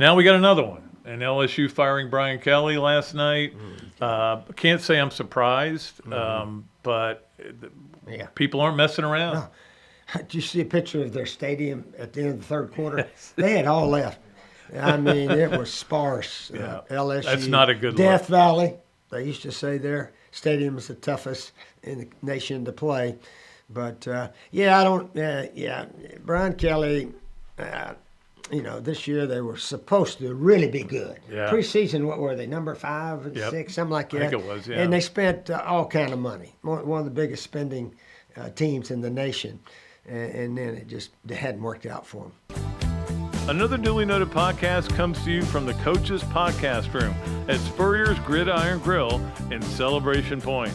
Now we got another one. And LSU firing Brian Kelly last night. Can't say I'm surprised, but people aren't messing around. No. Did you see a picture of their stadium at the end of the third quarter? They had all left. I mean, it was sparse. LSU. That's not a good Death look. Valley. They used to say their stadium is the toughest in the nation to play. But, Brian Kelly, this year they were supposed to really be good. Yeah. Preseason, what were they, number 5 and 6, something like that? I think it was, yeah. And they spent all kind of money, one of the biggest spending teams in the nation. And then it hadn't worked out for them. Another Duly Noted podcast comes to you from the Coach's Podcast Room at Spurrier's Gridiron Grill in Celebration Point.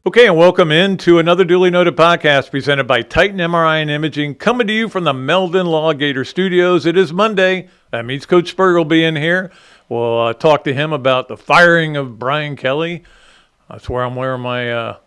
Okay, and welcome into another Duly Noted podcast presented by Titan MRI and Imaging, coming to you from the Meldon Law Gator Studios. It is Monday. That means Coach Spurrier will be in here. We'll talk to him about the firing of Brian Kelly. That's where I'm wearing my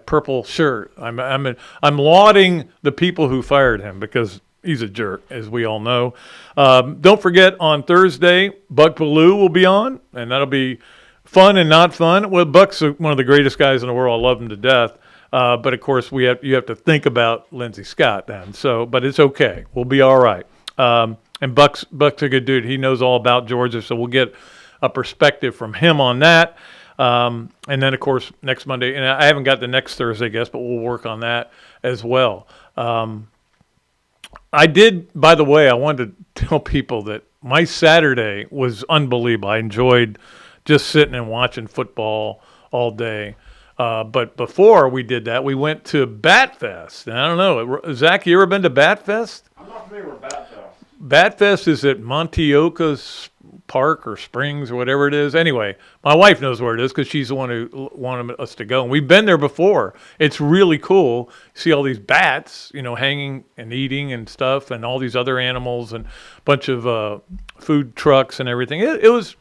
purple shirt. I'm lauding the people who fired him because he's a jerk, as we all know. Don't forget, on Thursday, Buck Ballou will be on, and that'll be fun and not fun. Well, Buck's one of the greatest guys in the world. I love him to death. But, of course, you have to think about Lindsey Scott then. But it's okay. We'll be all right. And Buck's a good dude. He knows all about Georgia, so we'll get a perspective from him on that. And then, of course, next Monday. And I haven't got the next Thursday, I guess, but we'll work on that as well. I did, by the way, I wanted to tell people that my Saturday was unbelievable. I enjoyed just sitting and watching football all day. But before we did that, we went to Bat Fest. And I don't know, Zach, you ever been to Bat Fest? I'm not familiar with Bat Fest. Bat Fest is at Monteoka Park or Springs or whatever it is. Anyway, my wife knows where it is because she's the one who wanted us to go. And we've been there before. It's really cool. You see all these bats, hanging and eating and stuff, and all these other animals and a bunch of food trucks and everything.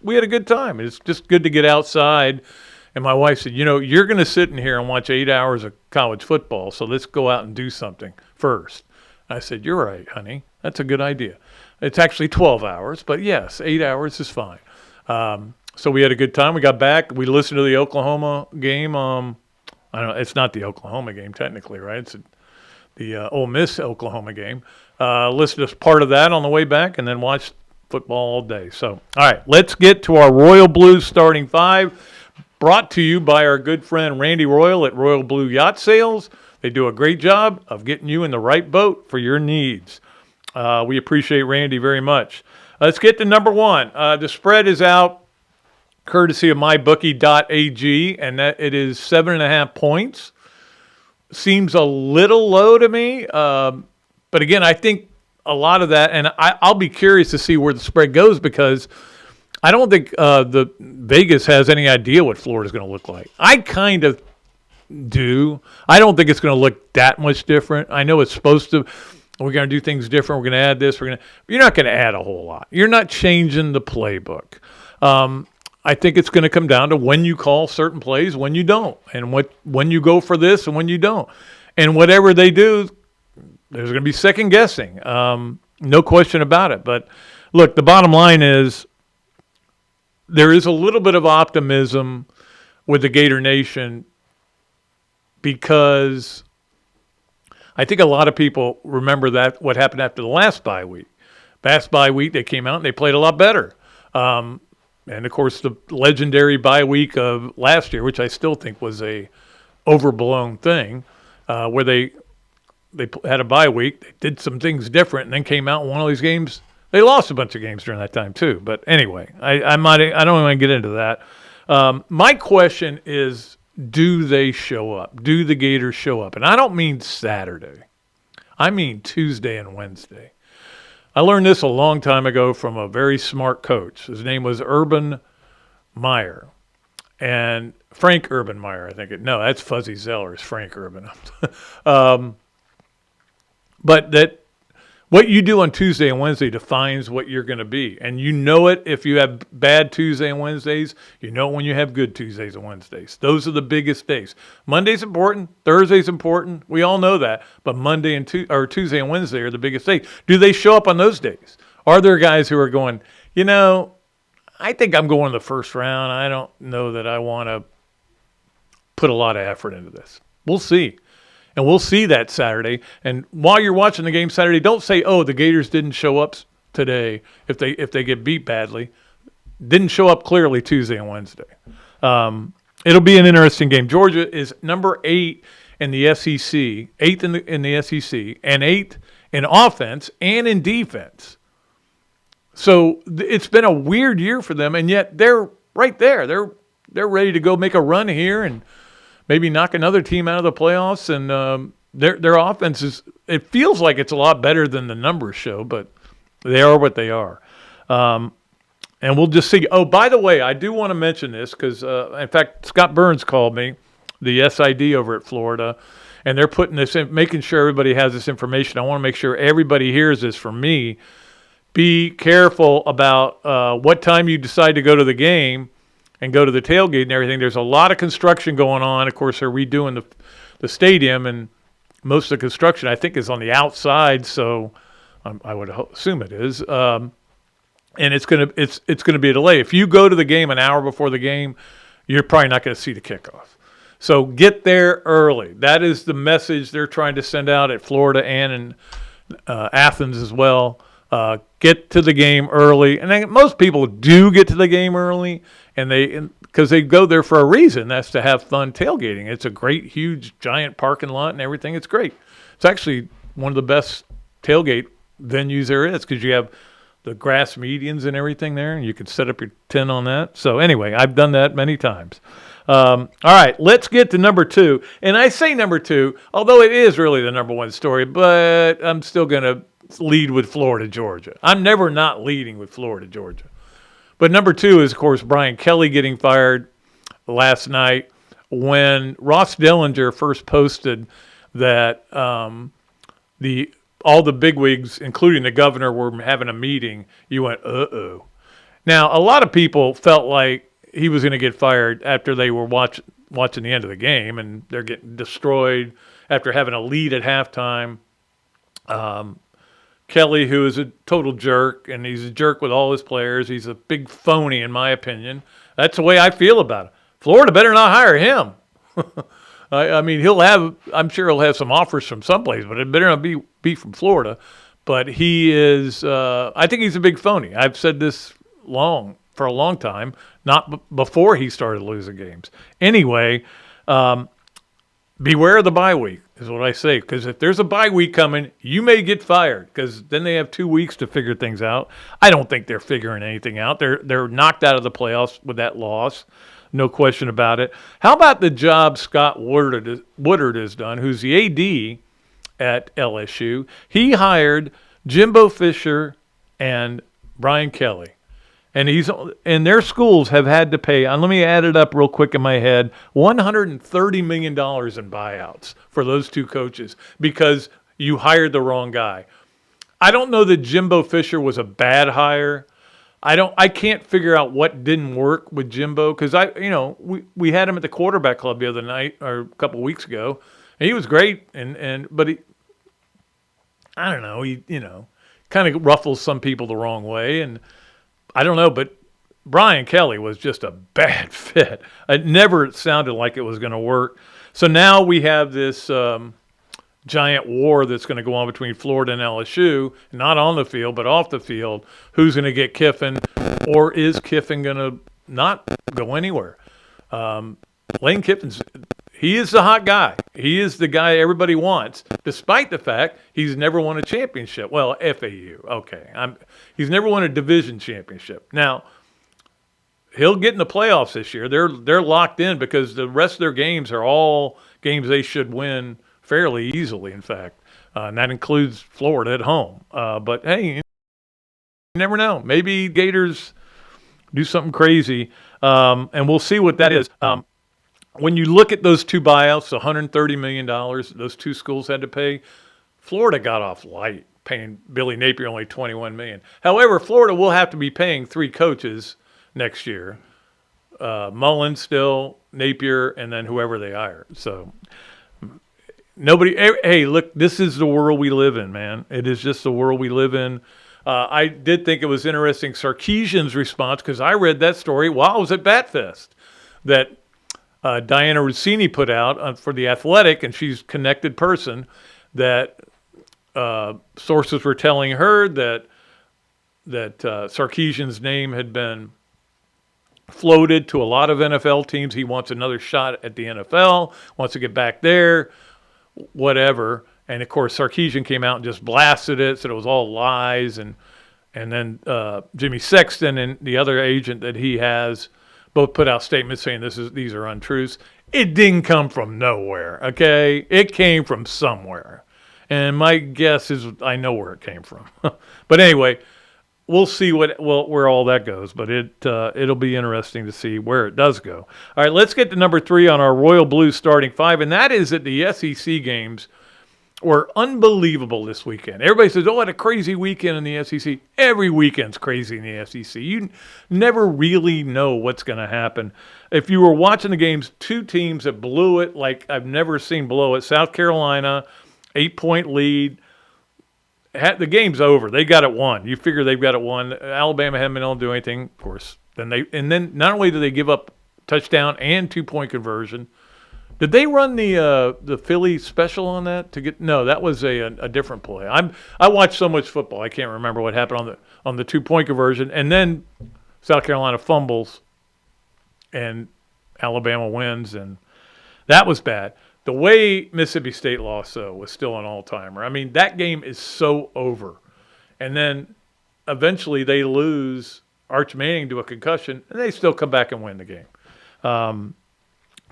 We had a good time. It's just good to get outside. And my wife said, you're going to sit in here and watch 8 hours of college football, so let's go out and do something first. I said, you're right, honey. That's a good idea. It's actually 12 hours, but yes, 8 hours is fine. So we had a good time. We got back. We listened to the Oklahoma game. I don't know. It's not the Oklahoma game technically, right? It's the Ole Miss Oklahoma game. Listened to part of that on the way back, and then watched football all day. So, all right, let's get to our Royal Blues starting five, brought to you by our good friend Randy Royal at Royal Blue Yacht Sales. They do a great job of getting you in the right boat for your needs. We appreciate Randy very much. Let's get to number one. The spread is out courtesy of mybookie.ag, and that it is 7.5 points. Seems a little low to me. But again, I think a lot of that, and I'll be curious to see where the spread goes because I don't think the Vegas has any idea what Florida's going to look like. I kind of do. I don't think it's going to look that much different. I know it's supposed to. We're going to do things different. We're going to add this. You're not going to add a whole lot. You're not changing the playbook. I think it's going to come down to when you call certain plays, when you don't, and when you go for this and when you don't. And whatever they do, there's going to be second guessing. No question about it. But look, the bottom line is there is a little bit of optimism with the Gator Nation because I think a lot of people remember that what happened after the last bye week. Last bye week, they came out and they played a lot better. And, of course, the legendary bye week of last year, which I still think was a overblown thing, where they had a bye week, they did some things different, and then came out and won all these games. They lost a bunch of games during that time, too. But anyway, I don't want to get into that. My question is, do they show up? Do the Gators show up? And I don't mean Saturday. I mean Tuesday and Wednesday. I learned this a long time ago from a very smart coach. His name was Urban Meyer. And Frank Urban Meyer, I think. No, that's Fuzzy Zeller's Frank Urban. But that what you do on Tuesday and Wednesday defines what you're going to be. And you know it if you have bad Tuesday and Wednesdays. You know it when you have good Tuesdays and Wednesdays. Those are the biggest days. Monday's important. Thursday's important. We all know that. But Monday and Tuesday and Wednesday are the biggest days. Do they show up on those days? Are there guys who are going, I think I'm going the first round. I don't know that I want to put a lot of effort into this. We'll see. And we'll see that Saturday. And while you're watching the game Saturday, don't say, oh, the Gators didn't show up today if they get beat badly. Didn't show up clearly Tuesday and Wednesday. It'll be an interesting game. Georgia is number 8 in the SEC, 8th in the SEC, and 8th in offense and in defense. So it's been a weird year for them, and yet they're right there. They're ready to go make a run here and maybe knock another team out of the playoffs. And their offense is, it feels like it's a lot better than the numbers show, but they are what they are. And we'll just see. Oh, by the way, I do want to mention this because, in fact, Scott Burns called me, the SID over at Florida, and they're putting this in, making sure everybody has this information. I want to make sure everybody hears this from me. Be careful about what time you decide to go to the game and go to the tailgate and everything. There's a lot of construction going on. Of course, they're redoing the stadium, and most of the construction, I think, is on the outside, so I would assume it is. And it's gonna be a delay. If you go to the game an hour before the game, you're probably not going to see the kickoff. So get there early. That is the message they're trying to send out at Florida and in Athens as well. Get to the game early, and most people do get to the game early, because they go there for a reason. That's to have fun tailgating. It's a great, huge, giant parking lot and everything. It's great. It's actually one of the best tailgate venues there is because you have the grass medians and everything there, and you can set up your tent on that. So anyway, I've done that many times. All right, let's get to number 2. And I say number 2, although it is really the number 1 story, but I'm still going to lead with Florida, Georgia. I'm never not leading with Florida, Georgia. But number 2 is, of course, Brian Kelly getting fired last night when Ross Dellinger first posted that all the bigwigs, including the governor, were having a meeting. You went, uh-oh. Now, a lot of people felt like he was going to get fired after they were watching the end of the game, and they're getting destroyed after having a lead at halftime. Kelly, who is a total jerk, and he's a jerk with all his players. He's a big phony, in my opinion. That's the way I feel about it. Florida better not hire him. I mean, I'm sure he'll have some offers from someplace, but it better not be from Florida. But he is, I think he's a big phony. I've said this for a long time, not before he started losing games. Anyway, beware of the bye week is what I say, because if there's a bye week coming, you may get fired, because then they have 2 weeks to figure things out. I don't think they're figuring anything out. They're knocked out of the playoffs with that loss. No question about it. How about the job Scott Woodard has done, who's the AD at LSU? He hired Jimbo Fisher and Brian Kelly. And their schools have had to pay, let me add it up real quick in my head, $130 million in buyouts for those 2 coaches because you hired the wrong guy. I don't know that Jimbo Fisher was a bad hire. I can't figure out what didn't work with Jimbo because we had him at the quarterback club the other night or a couple of weeks ago, and he was great. But I don't know, he kind of ruffles some people the wrong way, and I don't know. But Brian Kelly was just a bad fit. It never sounded like it was going to work. So now we have this giant war that's going to go on between Florida and LSU, not on the field, but off the field. Who's going to get Kiffin, or is Kiffin going to not go anywhere? Lane Kiffin's, he is the hot guy. He is the guy everybody wants, despite the fact he's never won a championship. Well, FAU, okay. He's never won a division championship. Now, he'll get in the playoffs this year. They're locked in because the rest of their games are all games they should win fairly easily, in fact. And that includes Florida at home. But, hey, you never know. Maybe Gators do something crazy, and we'll see what that is. When you look at those 2 buyouts, $130 million those 2 schools had to pay, Florida got off light, paying Billy Napier only $21 million. However, Florida will have to be paying 3 coaches next year. Mullen still, Napier, and then whoever they hire. So nobody. Hey, look, this is the world we live in, man. It is just the world we live in. I did think it was interesting, Sarkisian's response, because I read that story while I was at Batfest, that Diana Rossini put out for The Athletic, and she's a connected person, that sources were telling her that Sarkisian's name had been floated to a lot of NFL teams. He wants another shot at the NFL, wants to get back there, whatever. And, of course, Sarkisian came out and just blasted it, said it was all lies. And then Jimmy Sexton and the other agent that he has both put out statements saying these are untruths. It didn't come from nowhere, okay? It came from somewhere. And my guess is I know where it came from. But anyway, we'll see where all that goes. But it'll be interesting to see where it does go. All right, let's get to number 3 on our Royal Blue starting 5, and that is that the SEC games were unbelievable this weekend. Everybody says, what a crazy weekend in the SEC. Every weekend's crazy in the SEC. You never really know what's going to happen. If you were watching the games, 2 teams that blew it like I've never seen blow it. South Carolina, 8-point lead. The game's over. They got it won. You figure they've got it won. Alabama haven't been able to do anything, of course. Then not only do they give up touchdown and 2-point conversion. Did they run the Philly special on that to get? No, that was a different play. I watched so much football, I can't remember what happened on the 2-point conversion, and then South Carolina fumbles, and Alabama wins, and that was bad. The way Mississippi State lost, though, was still an all-timer. I mean, that game is so over, and then eventually they lose Arch Manning to a concussion, and they still come back and win the game.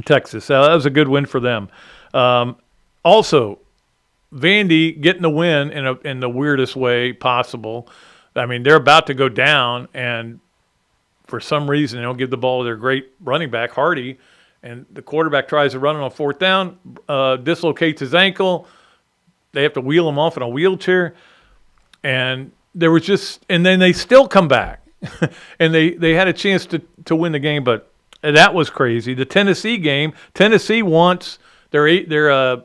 Texas. That was a good win for them. Also, Vandy getting the win in the weirdest way possible. I mean, they're about to go down, and for some reason they don't give the ball to their great running back, Hardy, and the quarterback tries to run it on 4th down, dislocates his ankle. They have to wheel him off in a wheelchair, and and then they still come back, and they had a chance to win the game, but that was crazy. The Tennessee game, Tennessee wants their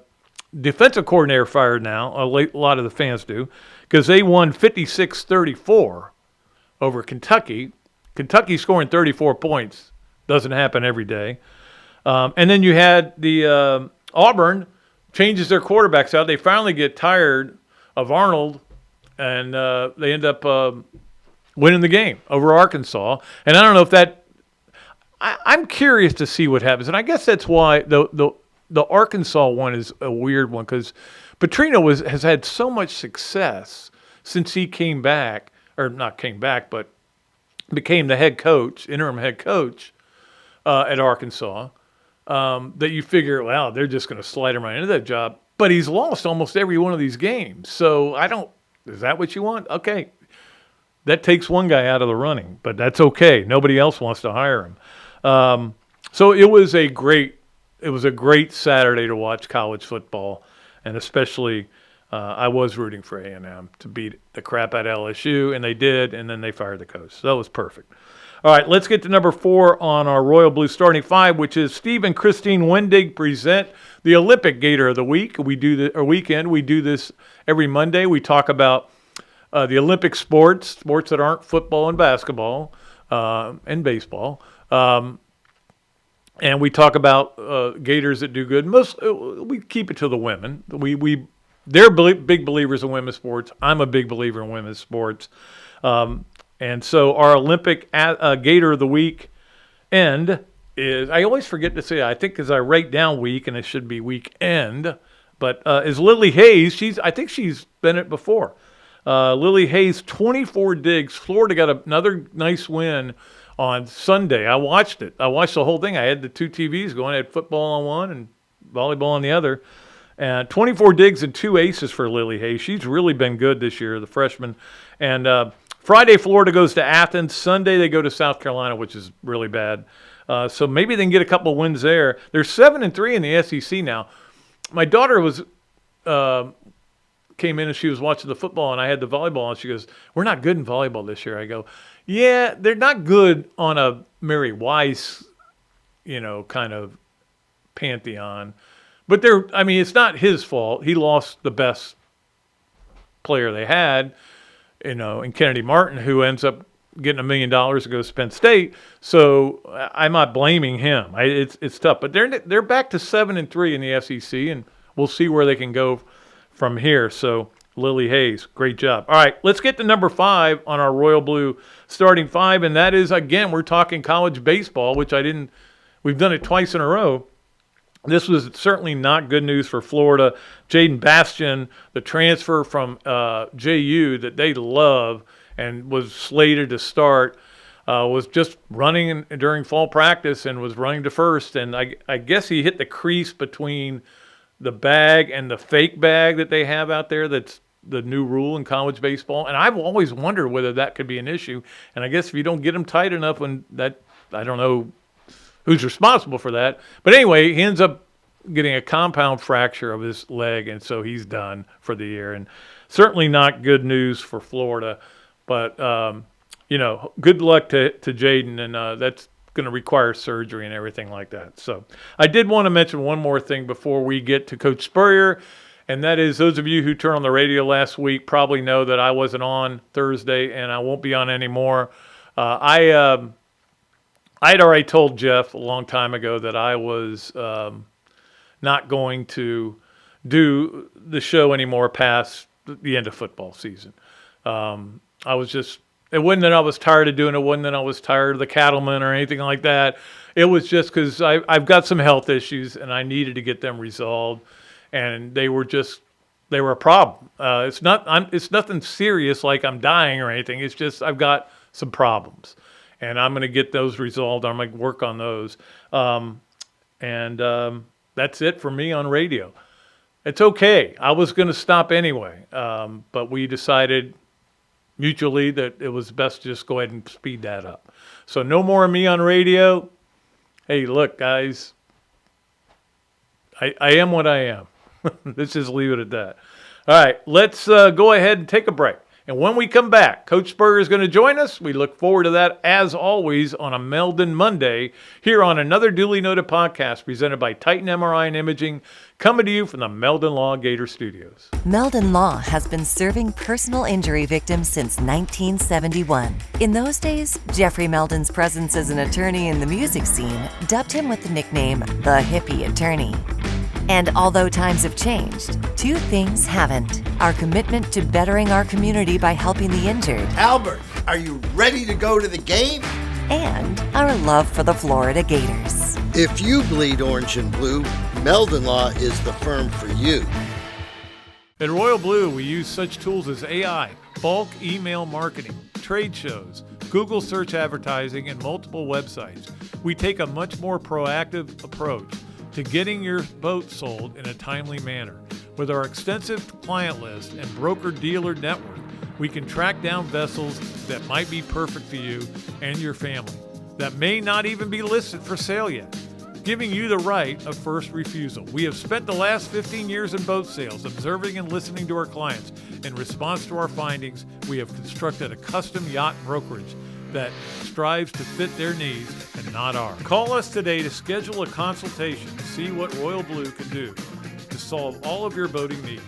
defensive coordinator fired now. A lot of the fans do, because they won 56-34 over Kentucky. Kentucky scoring 34 points doesn't happen every day. And then you had the Auburn changes their quarterbacks out. They finally get tired of Arnold, and they end up winning the game over Arkansas. And I don't know if that. I'm curious to see what happens, and I guess that's why the Arkansas one is a weird one, because Petrino has had so much success since he came back, or not came back, but became the interim head coach at Arkansas, that you figure, wow, they're just going to slide him right into that job. But he's lost almost every one of these games, so is that what you want? Okay, that takes one guy out of the running, but that's okay. Nobody else wants to hire him. So it was a great Saturday to watch college football, and especially I was rooting for A&M to beat the crap out of LSU, and they did, and then they fired the coach. So that was perfect. All right, let's get to number 4 on our Royal Blue starting 5, which is Steve and Christine Wendig present the Olympic Gator of the Week. Weekend. We do this every Monday. We talk about the Olympic sports that aren't football and basketball and baseball. And we talk about Gators that do good. We keep it to the women. They're big believers in women's sports. I'm a big believer in women's sports. And so our Olympic Gator of the Week is, I always forget to say, I think because I write down week and it should be weekend, but is Lily Hayes. I think she's been it before. Lily Hayes, 24 digs. Florida got another nice win on Sunday. I watched it. I watched the whole thing. I had the 2 TVs going. I had football on one and volleyball on the other. And 24 digs and 2 aces for Lily Hayes. She's really been good this year, the freshman. And Friday, Florida goes to Athens. Sunday, they go to South Carolina, which is really bad. So maybe they can get a couple wins there. They're 7-3 in the SEC now. My daughter came in and she was watching the football, and I had the volleyball, and she goes, "We're not good in volleyball this year." I go, "Yeah, they're not good on a Mary Weiss, kind of pantheon. But it's not his fault. He lost the best player they had. and Kennedy Martin, who ends up getting $1 million to go to Penn State. So I'm not blaming him. It's tough, but they're back to 7-3 in the SEC, and we'll see where they can go from here. So Lily Hayes, great job. All right, let's get to number 5 on our Royal Blue starting 5, and that is, again, we're talking college baseball, which we've done it twice in a row. This was certainly not good news for Florida. Jaden Bastian, the transfer from JU that they love and was slated to start, was just running during fall practice and was running to first. And I guess he hit the crease between the bag and the fake bag that they have out there. That's the new rule in college baseball. And I've always wondered whether that could be an issue. And I guess if you don't get them tight enough, I don't know who's responsible for that. But anyway, he ends up getting a compound fracture of his leg, and so he's done for the year. And certainly not good news for Florida. But, good luck to Jaden, and that's going to require surgery and everything like that. So I did want to mention one more thing before we get to Coach Spurrier, and that is those of you who turned on the radio last week probably know that I wasn't on Thursday, and I won't be on anymore. I had already told Jeff a long time ago that I was not going to do the show anymore past the end of football season. It wasn't that I was tired of doing it. It wasn't that I was tired of the cattlemen or anything like that. It was just because I've got some health issues and I needed to get them resolved. And they were a problem. It's nothing serious like I'm dying or anything. It's just I've got some problems. And I'm going to get those resolved. I'm going to work on those. That's it for me on radio. It's okay. I was going to stop anyway. But we decided mutually that it was best to just go ahead and speed that up. So no more of me on radio. Hey, look, guys, I am what I am. Let's just leave it at that. All right, let's go ahead and take a break. And when we come back, Coach Spurrier is going to join us. We look forward to that, as always, on a Meldon Monday here on another Dooley Noted podcast presented by Titan MRI and Imaging, coming to you from the Meldon Law Gator Studios. Meldon Law has been serving personal injury victims since 1971. In those days, Jeffrey Meldon's presence as an attorney in the music scene dubbed him with the nickname the Hippie Attorney. And although times have changed, two things haven't. Our commitment to bettering our community by helping the injured. Albert, are you ready to go to the game? And our love for the Florida Gators. If you bleed orange and blue, Meldon Law is the firm for you. At Royal Blue, we use such tools as AI, bulk email marketing, trade shows, Google search advertising, and multiple websites. We take a much more proactive approach to getting your boat sold in a timely manner. With our extensive client list and broker-dealer network, we can track down vessels that might be perfect for you and your family, that may not even be listed for sale yet, giving you the right of first refusal. We have spent the last 15 years in boat sales, observing and listening to our clients. In response to our findings, we have constructed a custom yacht brokerage that strives to fit their needs and not ours. Call us today to schedule a consultation to see what Royal Blue can do to solve all of your boating needs.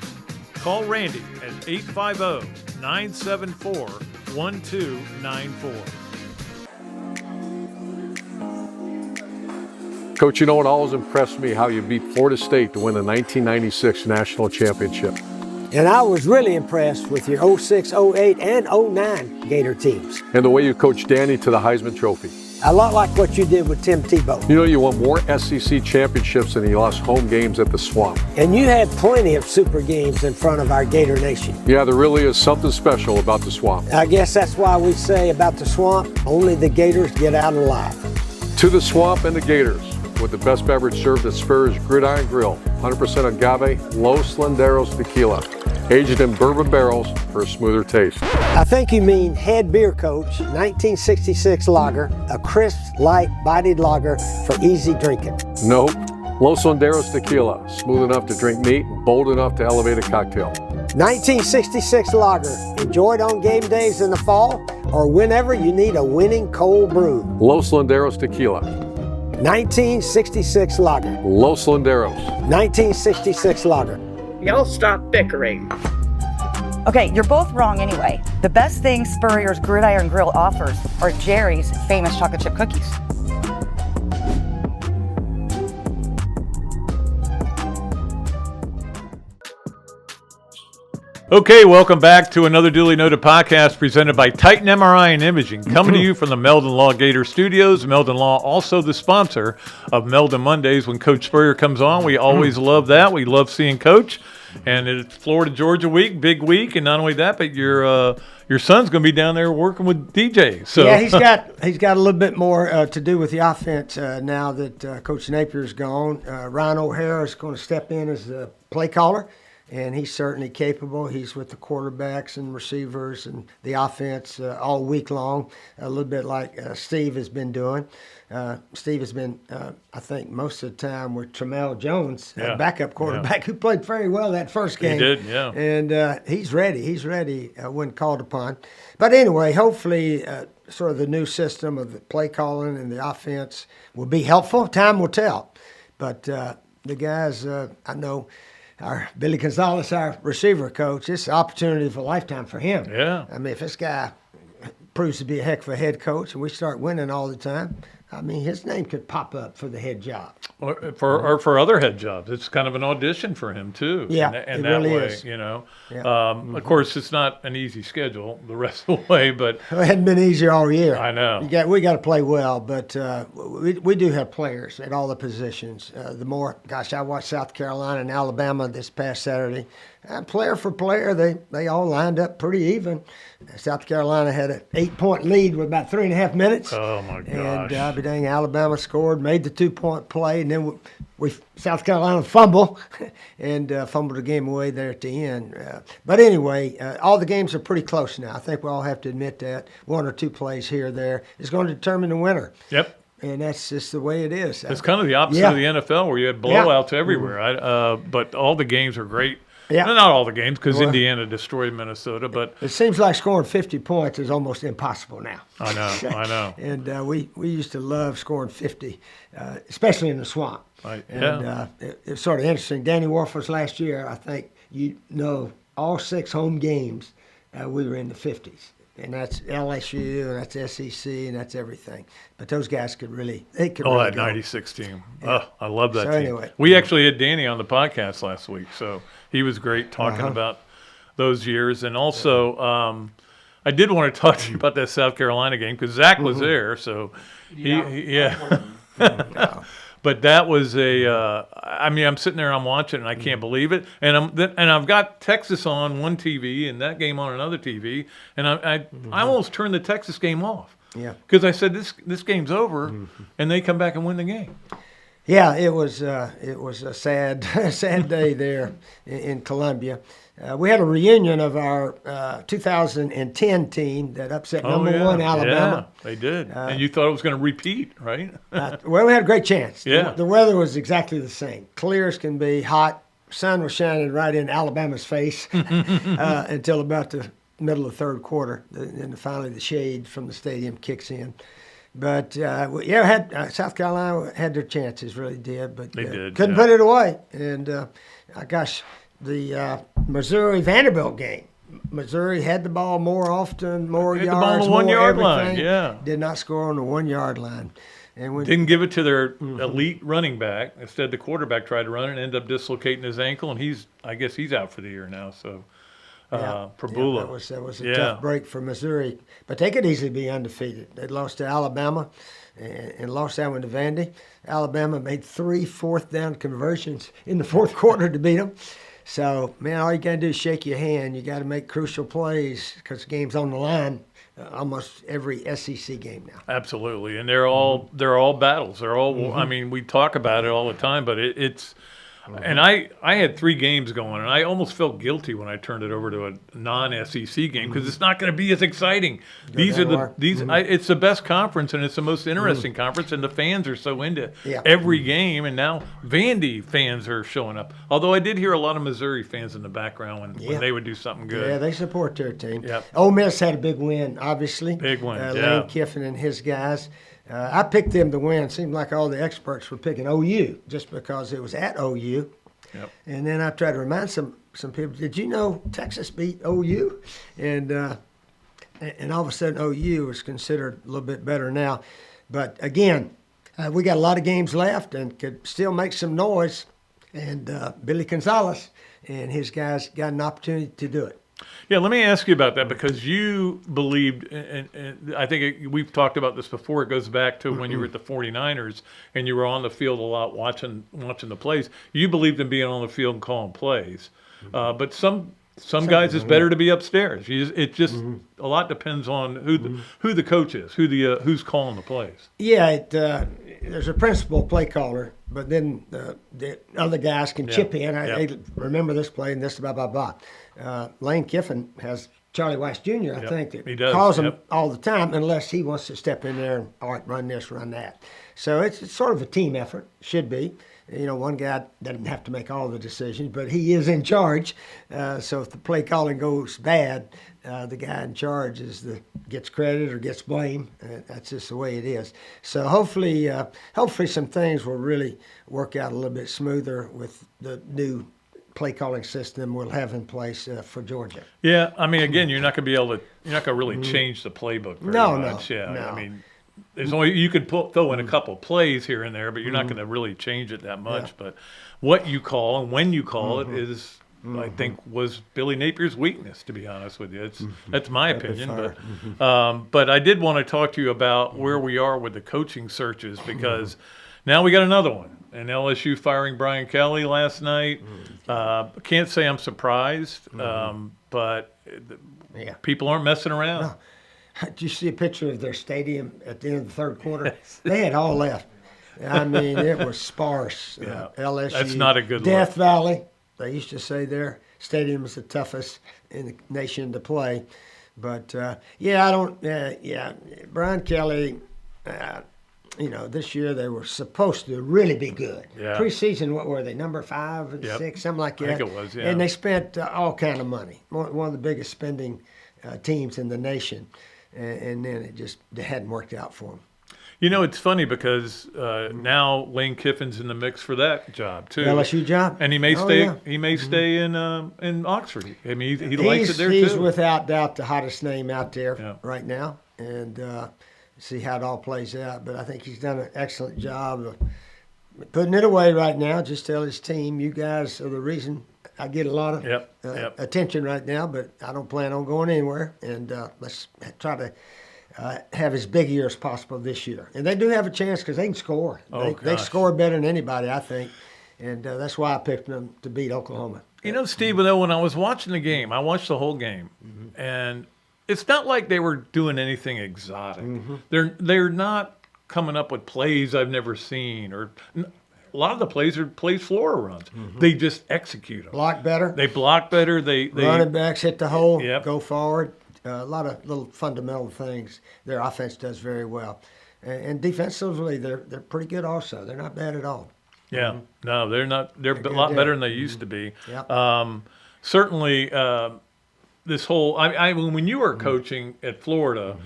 Call Randy at 850-974-1294. Coach, you know what always impressed me? How you beat Florida State to win the 1996 National Championship. And I was really impressed with your 06, 08, and 09 Gator teams. And the way you coached Danny to the Heisman Trophy. A lot like what you did with Tim Tebow. You know, you won more SEC championships than you lost home games at the Swamp. And you had plenty of super games in front of our Gator Nation. Yeah, there really is something special about the Swamp. I guess that's why we say about the Swamp, only the Gators get out alive. To the Swamp and the Gators, with the best beverage served at Spurrier's Gridiron Grill, 100% agave, Los Landeros tequila, aged in bourbon barrels for a smoother taste. I think you mean head beer coach, 1966 lager, a crisp, light, bodied lager for easy drinking. Nope. Los Landeros tequila, smooth enough to drink neat and bold enough to elevate a cocktail. 1966 lager, enjoyed on game days in the fall or whenever you need a winning cold brew. Los Landeros tequila. 1966 lager. Los Landeros. 1966 lager. Y'all stop bickering. Okay, you're both wrong anyway. The best thing Spurrier's Gridiron Grill offers are Jerry's famous chocolate chip cookies. Okay, welcome back to another Dooley Noted podcast presented by Titan MRI and Imaging, coming to you from the Meldon Law Gator Studios. Meldon Law, also the sponsor of Meldon Mondays. When Coach Spurrier comes on, we always love that. We love seeing Coach. And it's Florida Georgia week, big week, and not only that, but your son's going to be down there working with DJ. So yeah, he's got a little bit more to do with the offense now that Coach Napier's gone. Ryan O'Hara is going to step in as the play caller. And he's certainly capable. He's with the quarterbacks and receivers and the offense all week long, a little bit like Steve has been doing. Steve has been, I think, most of the time with Tramel Jones, backup quarterback, who played very well that first game. He did, yeah. And he's ready. He's ready when called upon. But anyway, hopefully sort of the new system of the play calling and the offense will be helpful. Time will tell. But the guys, I know, our Billy Gonzalez, our receiver coach, it's an opportunity of a lifetime for him. Yeah. I mean, if this guy proves to be a heck of a head coach and we start winning all the time, I mean, his name could pop up for the head job. Or for other head jobs. It's kind of an audition for him, too. Yeah, in it that really way, is. you know. Yeah. Of course, it's not an easy schedule the rest of the way, but It hadn't been easier all year. I know. We got to play well, but we do have players at all the positions. I watched South Carolina and Alabama this past Saturday. Player for player, they all lined up pretty even. South Carolina had an 8-point lead with about 3.5 minutes. Oh, my gosh. And I'll be dang, Alabama scored, made the 2-point play, and then we South Carolina fumble and fumbled the game away there at the end. But anyway, all the games are pretty close now. I think we all have to admit that. 1 or 2 plays here or there is going to determine the winner. Yep. And that's just the way it is. It's kind of the opposite of the NFL where you had blowouts everywhere. But all the games are great. Yeah. Not all the games because Indiana destroyed Minnesota, but it seems like scoring 50 points is almost impossible now. I know. And we used to love scoring 50, especially in the swamp. Right. And it's sort of interesting. Danny Warfels last year, I think, all 6 home games, we were in the 50s. And that's LSU, and that's SEC, and that's everything. But those guys could really really that go. 96 team. Yeah. Oh, I love that team. Anyway. We actually had Danny on the podcast last week, so he was great talking about those years. And also, I did want to talk to you about that South Carolina game because Zach was there, so But that was I'm sitting there and I'm watching and I can't believe it. And I've got Texas on one TV and that game on another TV. And I almost turned the Texas game off. Yeah. Because I said, this game's over, and they come back and win the game. Yeah, it was a sad day there in Columbia. We had a reunion of our 2010 team that upset number 1 Alabama. Yeah, they did. And you thought it was going to repeat, right? Well, we had a great chance. Yeah. The weather was exactly the same. Clear as can be, hot. Sun was shining right in Alabama's face until about the middle of the third quarter. And finally the shade from the stadium kicks in. But, South Carolina had their chances, really did. But they did, couldn't put it away. And, the Missouri-Vanderbilt game. Missouri had the ball more often, more yards, the ball on the 1 yard line, Did not score on the 1 yard line. And didn't give it to their elite running back. Instead, the quarterback tried to run it and ended up dislocating his ankle, and I guess he's out for the year now. So, Prabula. That was a tough break for Missouri, but they could easily be undefeated. They lost to Alabama and lost that one to Vandy. Alabama made 3 fourth-down conversions in the fourth quarter to beat them. So, man, all you got to do is shake your hand. You got to make crucial plays because the game's on the line. Almost every SEC game now. Absolutely, and they're all battles. They're all. I mean, we talk about it all the time, but it's. And I had 3 games going, and I almost felt guilty when I turned it over to a non-SEC game because it's not going to be as exciting. It's the best conference, and it's the most interesting conference, and the fans are so into every game. And now Vandy fans are showing up. Although I did hear a lot of Missouri fans in the background when they would do something good. Yeah, they support their team. Yep. Ole Miss had a big win, obviously. Big win, Lane Kiffin and his guys. I picked them to win. Seemed like all the experts were picking OU just because it was at OU. Yep. And then I tried to remind some people, did you know Texas beat OU? And all of a sudden OU is considered a little bit better now. But again, we got a lot of games left and could still make some noise. And Billy Gonzalez and his guys got an opportunity to do it. Yeah, let me ask you about that because you believed, and I think we've talked about this before. It goes back to when you were at the 49ers and you were on the field a lot watching the plays. You believed in being on the field and calling plays. But some guys, it's better to be upstairs. It just a lot depends on who the coach is, who's calling the plays. Yeah, there's a principal play caller, but then the other guys can chip in. Hey, remember this play and this, blah, blah, blah. Lane Kiffin has Charlie Weiss Jr., I think, that calls him all the time unless he wants to step in there and, all right, run this, run that. So it's sort of a team effort, should be. One guy doesn't have to make all the decisions, but he is in charge. So if the play calling goes bad, the guy in charge gets credit or gets blame. That's just the way it is. So hopefully some things will really work out a little bit smoother with the new play calling system we'll have in place for Georgia. Yeah, I mean, again, you're not going to really change the playbook very much. No. I mean, there's only you could throw in a couple plays here and there, but you're not going to really change it that much. Yeah. But what you call and when you call it is, I think, was Billy Napier's weakness. To be honest with you, that's my opinion. But I did want to talk to you about where we are with the coaching searches because now we got another one. And LSU firing Brian Kelly last night. Can't say I'm surprised, but people aren't messing around. No. Did you see a picture of their stadium at the end of the third quarter? They had all left. I mean, it was sparse. LSU. That's not a good Death look. Valley. They used to say their stadium is the toughest in the nation to play. But, Brian Kelly, this year they were supposed to really be good. Yeah. Preseason, what were they, number 5 and 6, something like that? I think it was, yeah. And they spent all kind of money, one of the biggest spending teams in the nation. And then it hadn't worked out for them. It's funny because now Lane Kiffin's in the mix for that job too. LSU job, and he may stay. Yeah. He may stay in Oxford. I mean, he likes it there too. He's without doubt the hottest name out there right now, and see how it all plays out. But I think he's done an excellent job of putting it away right now. Just tell his team, you guys are the reason I get a lot of attention right now, but I don't plan on going anywhere. And let's try to have as big a year as possible this year. And they do have a chance because they can score. They score better than anybody, I think. And that's why I picked them to beat Oklahoma. Steve, though, when I was watching the game, I watched the whole game. And it's not like they were doing anything exotic. They're not coming up with plays I've never seen or – a lot of the plays are Florida runs. They just execute them. Block better. They block better. They running backs hit the hole, go forward. A lot of little fundamental things their offense does very well. And defensively, they're pretty good also. They're not bad at all. Yeah. No, they're not. They're a lot better than they used to be. Yep. Certainly, this whole when you were coaching at Florida,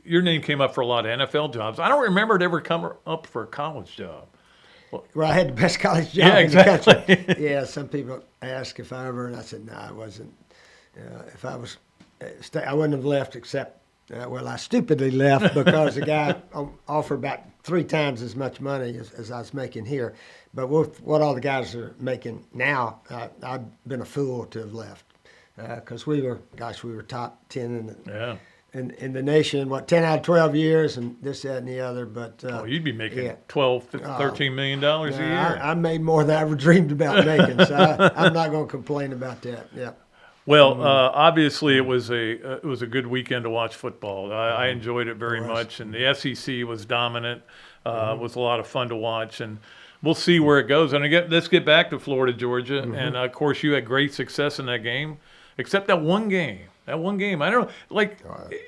your name came up for a lot of NFL jobs. I don't remember it ever come up for a college job. Well, I had the best college job in the country. Yeah, some people ask if I ever, and I said, no, I wasn't. If I was, I wouldn't have left except, I stupidly left because the guy offered about 3 times as much money as I was making here. But with what all the guys are making now, I've been a fool to have left because we were top 10 in the in the nation, 10 out of 12 years, and this, that, and the other. But you'd be making $12, $13 million a year. I made more than I ever dreamed about making, so I'm not going to complain about that. Yeah. Well, obviously it was a good weekend to watch football. I enjoyed it very much, and the SEC was dominant. Was a lot of fun to watch, and we'll see where it goes. And again, let's get back to Florida, Georgia, and of course you had great success in that game, except that one game. I don't know. Like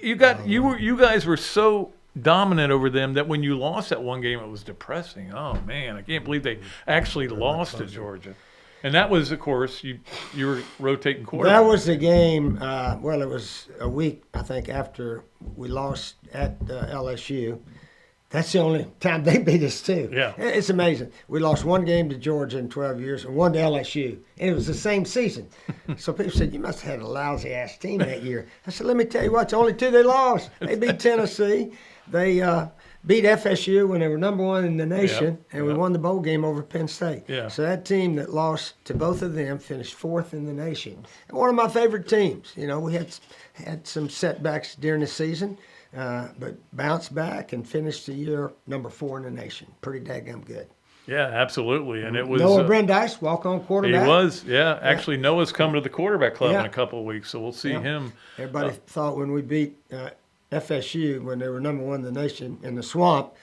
you guys were so dominant over them that when you lost that one game, it was depressing. Oh man, I can't believe they actually lost to Georgia. And that was, of course, you were rotating quarterback. That was the game. It was a week I think after we lost at LSU, That's the only time they beat us, too. Yeah. It's amazing. We lost one game to Georgia in 12 years and one to LSU, and it was the same season. So people said, you must have had a lousy-ass team that year. I said, let me tell you what, it's only two they lost. They beat Tennessee. They beat FSU when they were number one in the nation, and we won the bowl game over Penn State. Yeah. So that team that lost to both of them finished fourth in the nation. And one of my favorite teams. You know, we had some setbacks during the season. But bounced back and finished the year number 4 in the nation. Pretty daggum good. Yeah, absolutely. And it was Noah Brandeis, walk-on quarterback. He was, yeah. Actually, Noah's coming to the quarterback club in Yeah. a couple of weeks, so we'll see him. Everybody thought when we beat FSU, when they were number 1 in the nation in the swamp,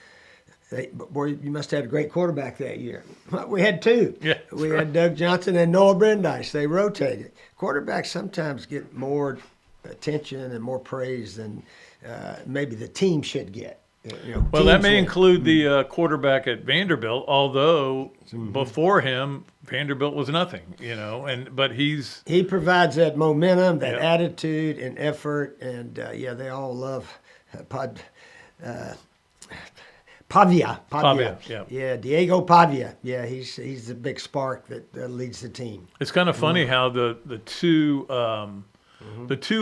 boy, you must have had a great quarterback that year. We had 2. Yeah, we had Doug Johnson and Noah Brandeis. They rotated. Quarterbacks sometimes get more attention and more praise than maybe the team should get. You know, Well, that teams may win. include the quarterback at Vanderbilt, although before him, Vanderbilt was nothing, you know. But He provides that momentum, that Yep. attitude, and effort, and they all love Pavia. Pavia, yeah. Yeah, Diego Pavia. Yeah, he's the big spark that leads the team. it's kind of funny how the two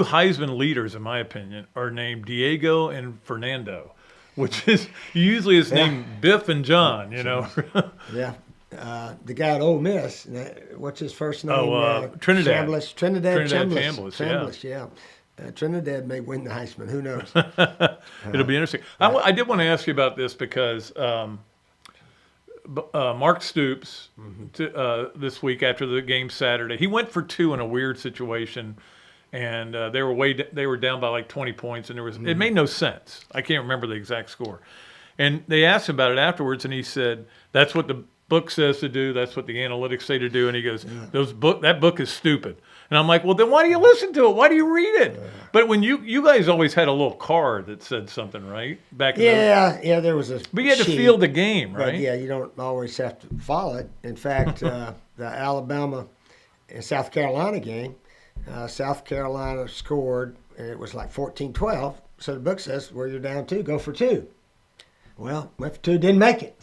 Heisman leaders, in my opinion, are named Diego and Fernando, which is usually is named Biff and John, you know. Yeah. The guy at Ole Miss, what's his first name? Trinidad. Trinidad Chambliss, yeah. Chambliss, yeah. Trinidad may win the Heisman. Who knows? It'll be interesting. I did want to ask you about this because Mark Stoops this week after the game Saturday, he went for 2 in a weird situation, and they were down by like 20 points, and it made no sense. I can't remember the exact score, and they asked him about it afterwards, and he said that's what the book says to do. That's what the analytics say to do, and he goes, that book is stupid. And I'm like, well, then why do you listen to it? Why do you read it? But when you guys always had a little card that said something, right? Back in there was a but you had to sheet, feel the game, but right? yeah, you don't always have to follow it. In fact, the Alabama and South Carolina game, South Carolina scored, and it was like 14-12. So the book says, where you're down 2, go for 2. Well, went for 2, didn't make it.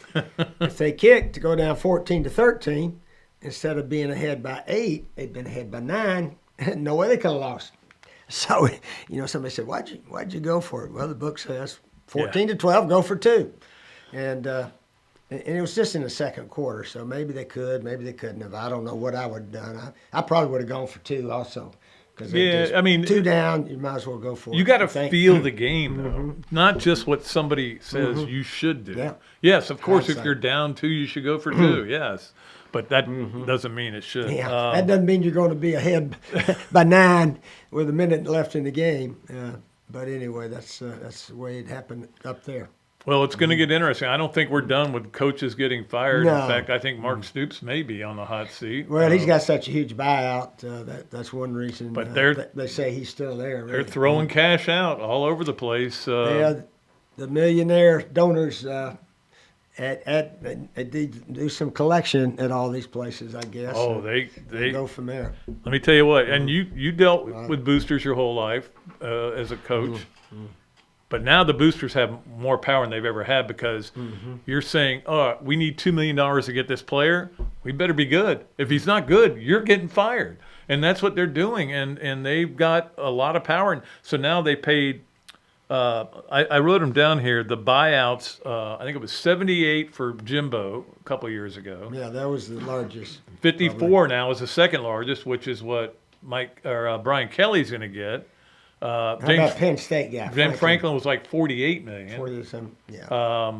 If they kicked to go down 14-13, instead of being ahead by 8, they'd been ahead by 9. No way they could have lost. So, you know, somebody said, why'd you go for it? Well, the book says 14-12, go for 2. And it was just in the second quarter, so maybe they could, maybe they couldn't have. I don't know what I would have done. I probably would have gone for 2 also. Yeah, I mean, 2 down, you might as well go for it. You got to feel the game, though, not just what somebody says you should do. Yeah. Yes, of course, if Hindsight. you're down 2, you should go for 2, yes. But that doesn't mean it should. Yeah, that doesn't mean you're going to be ahead by 9 with a minute left in the game. But anyway, that's the way it happened up there. Well, it's going to get interesting. I don't think we're done with coaches getting fired. No. In fact, I think Mark Stoops may be on the hot seat. Well, he's got such a huge buyout. That's one reason. But they say he's still there. They're Really. throwing cash out all over the place. Yeah, the millionaire donors they do some collection at all these places, I guess. Oh, and they go from there. Let me tell you what, and you dealt with boosters your whole life as a coach, but now the boosters have more power than they've ever had because you're saying, oh, we need $2 million to get this player. We better be good. If he's not good, you're getting fired. And that's what they're doing, and they've got a lot of power. And so now they paid, I wrote them down here, the buyouts, I think it was 78 for Jimbo a couple of years ago. Yeah, that was the largest. 54 now is the second largest, which is what Brian Kelly's going to get. How about Penn State guy? James Franklin was like 48 million. 40-some, yeah.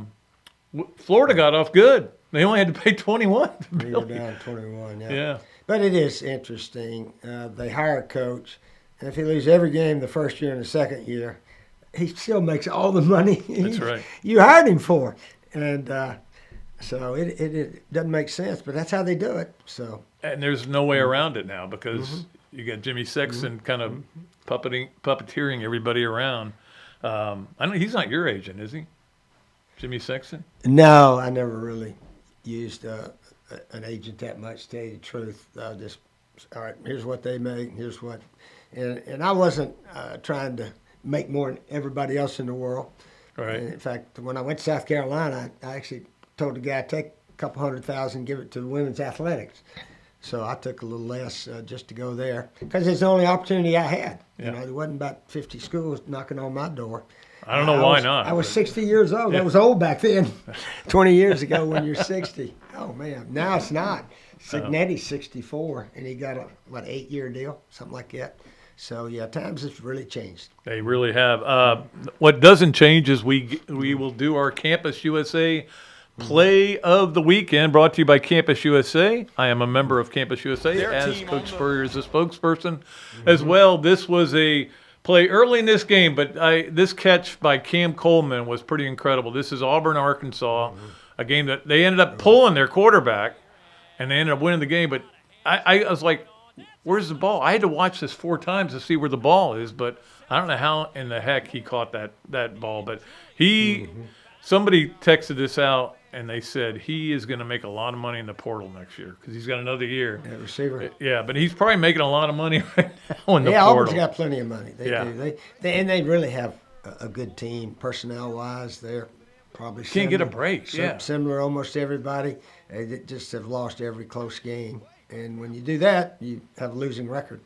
Florida got off good. They only had to pay 21. We were down 21, yeah. Yeah. But it is interesting. They hire a coach, and if he loses every game the first year and the second year, he still makes all the money That's right. you hired him for. And so it doesn't make sense, but that's how they do it. So And there's no way around it now because you got Jimmy Sexton kind of puppeteering everybody around. I know he's not your agent, is he? Jimmy Sexton? no, I never really used an agent that much, to tell you the truth. Just, all right, here's what they make, here's what. And I wasn't trying to make more than everybody else in the world. Right. And in fact, when I went to South Carolina, I actually told the guy, take a couple $100,000, give it to women's athletics. So I took a little less just to go there because it's the only opportunity I had. Yeah. You know, there wasn't about 50 schools knocking on my door. I don't know why not. I was 60 years old. That was old back then, 20 years ago when you're 60. Oh, man. Now it's not. Signetti's 64, and he got a, 8-year deal, something like that. So, yeah, times have really changed. They really have. What doesn't change is we will do our Campus USA Play of the Weekend, brought to you by Campus USA. I am a member of Campus USA, as Coach Spurrier is a spokesperson as well. This was a play early in this game, but this catch by Cam Coleman was pretty incredible. This is Auburn, Arkansas, a game that they ended up pulling their quarterback, and they ended up winning the game. But I was like, where's the ball? I had to watch this 4 times to see where the ball is, but I don't know how in the heck he caught that ball. But somebody texted this out, and they said he is going to make a lot of money in the portal next year because he's got another year. Yeah, receiver. Yeah, but he's probably making a lot of money right now in the Yeah, portal. Auburn's got plenty of money. They do. They really have a good team personnel-wise. They're probably Can't get a break, similar almost to everybody. They just have lost every close game. And when you do that, you have a losing record.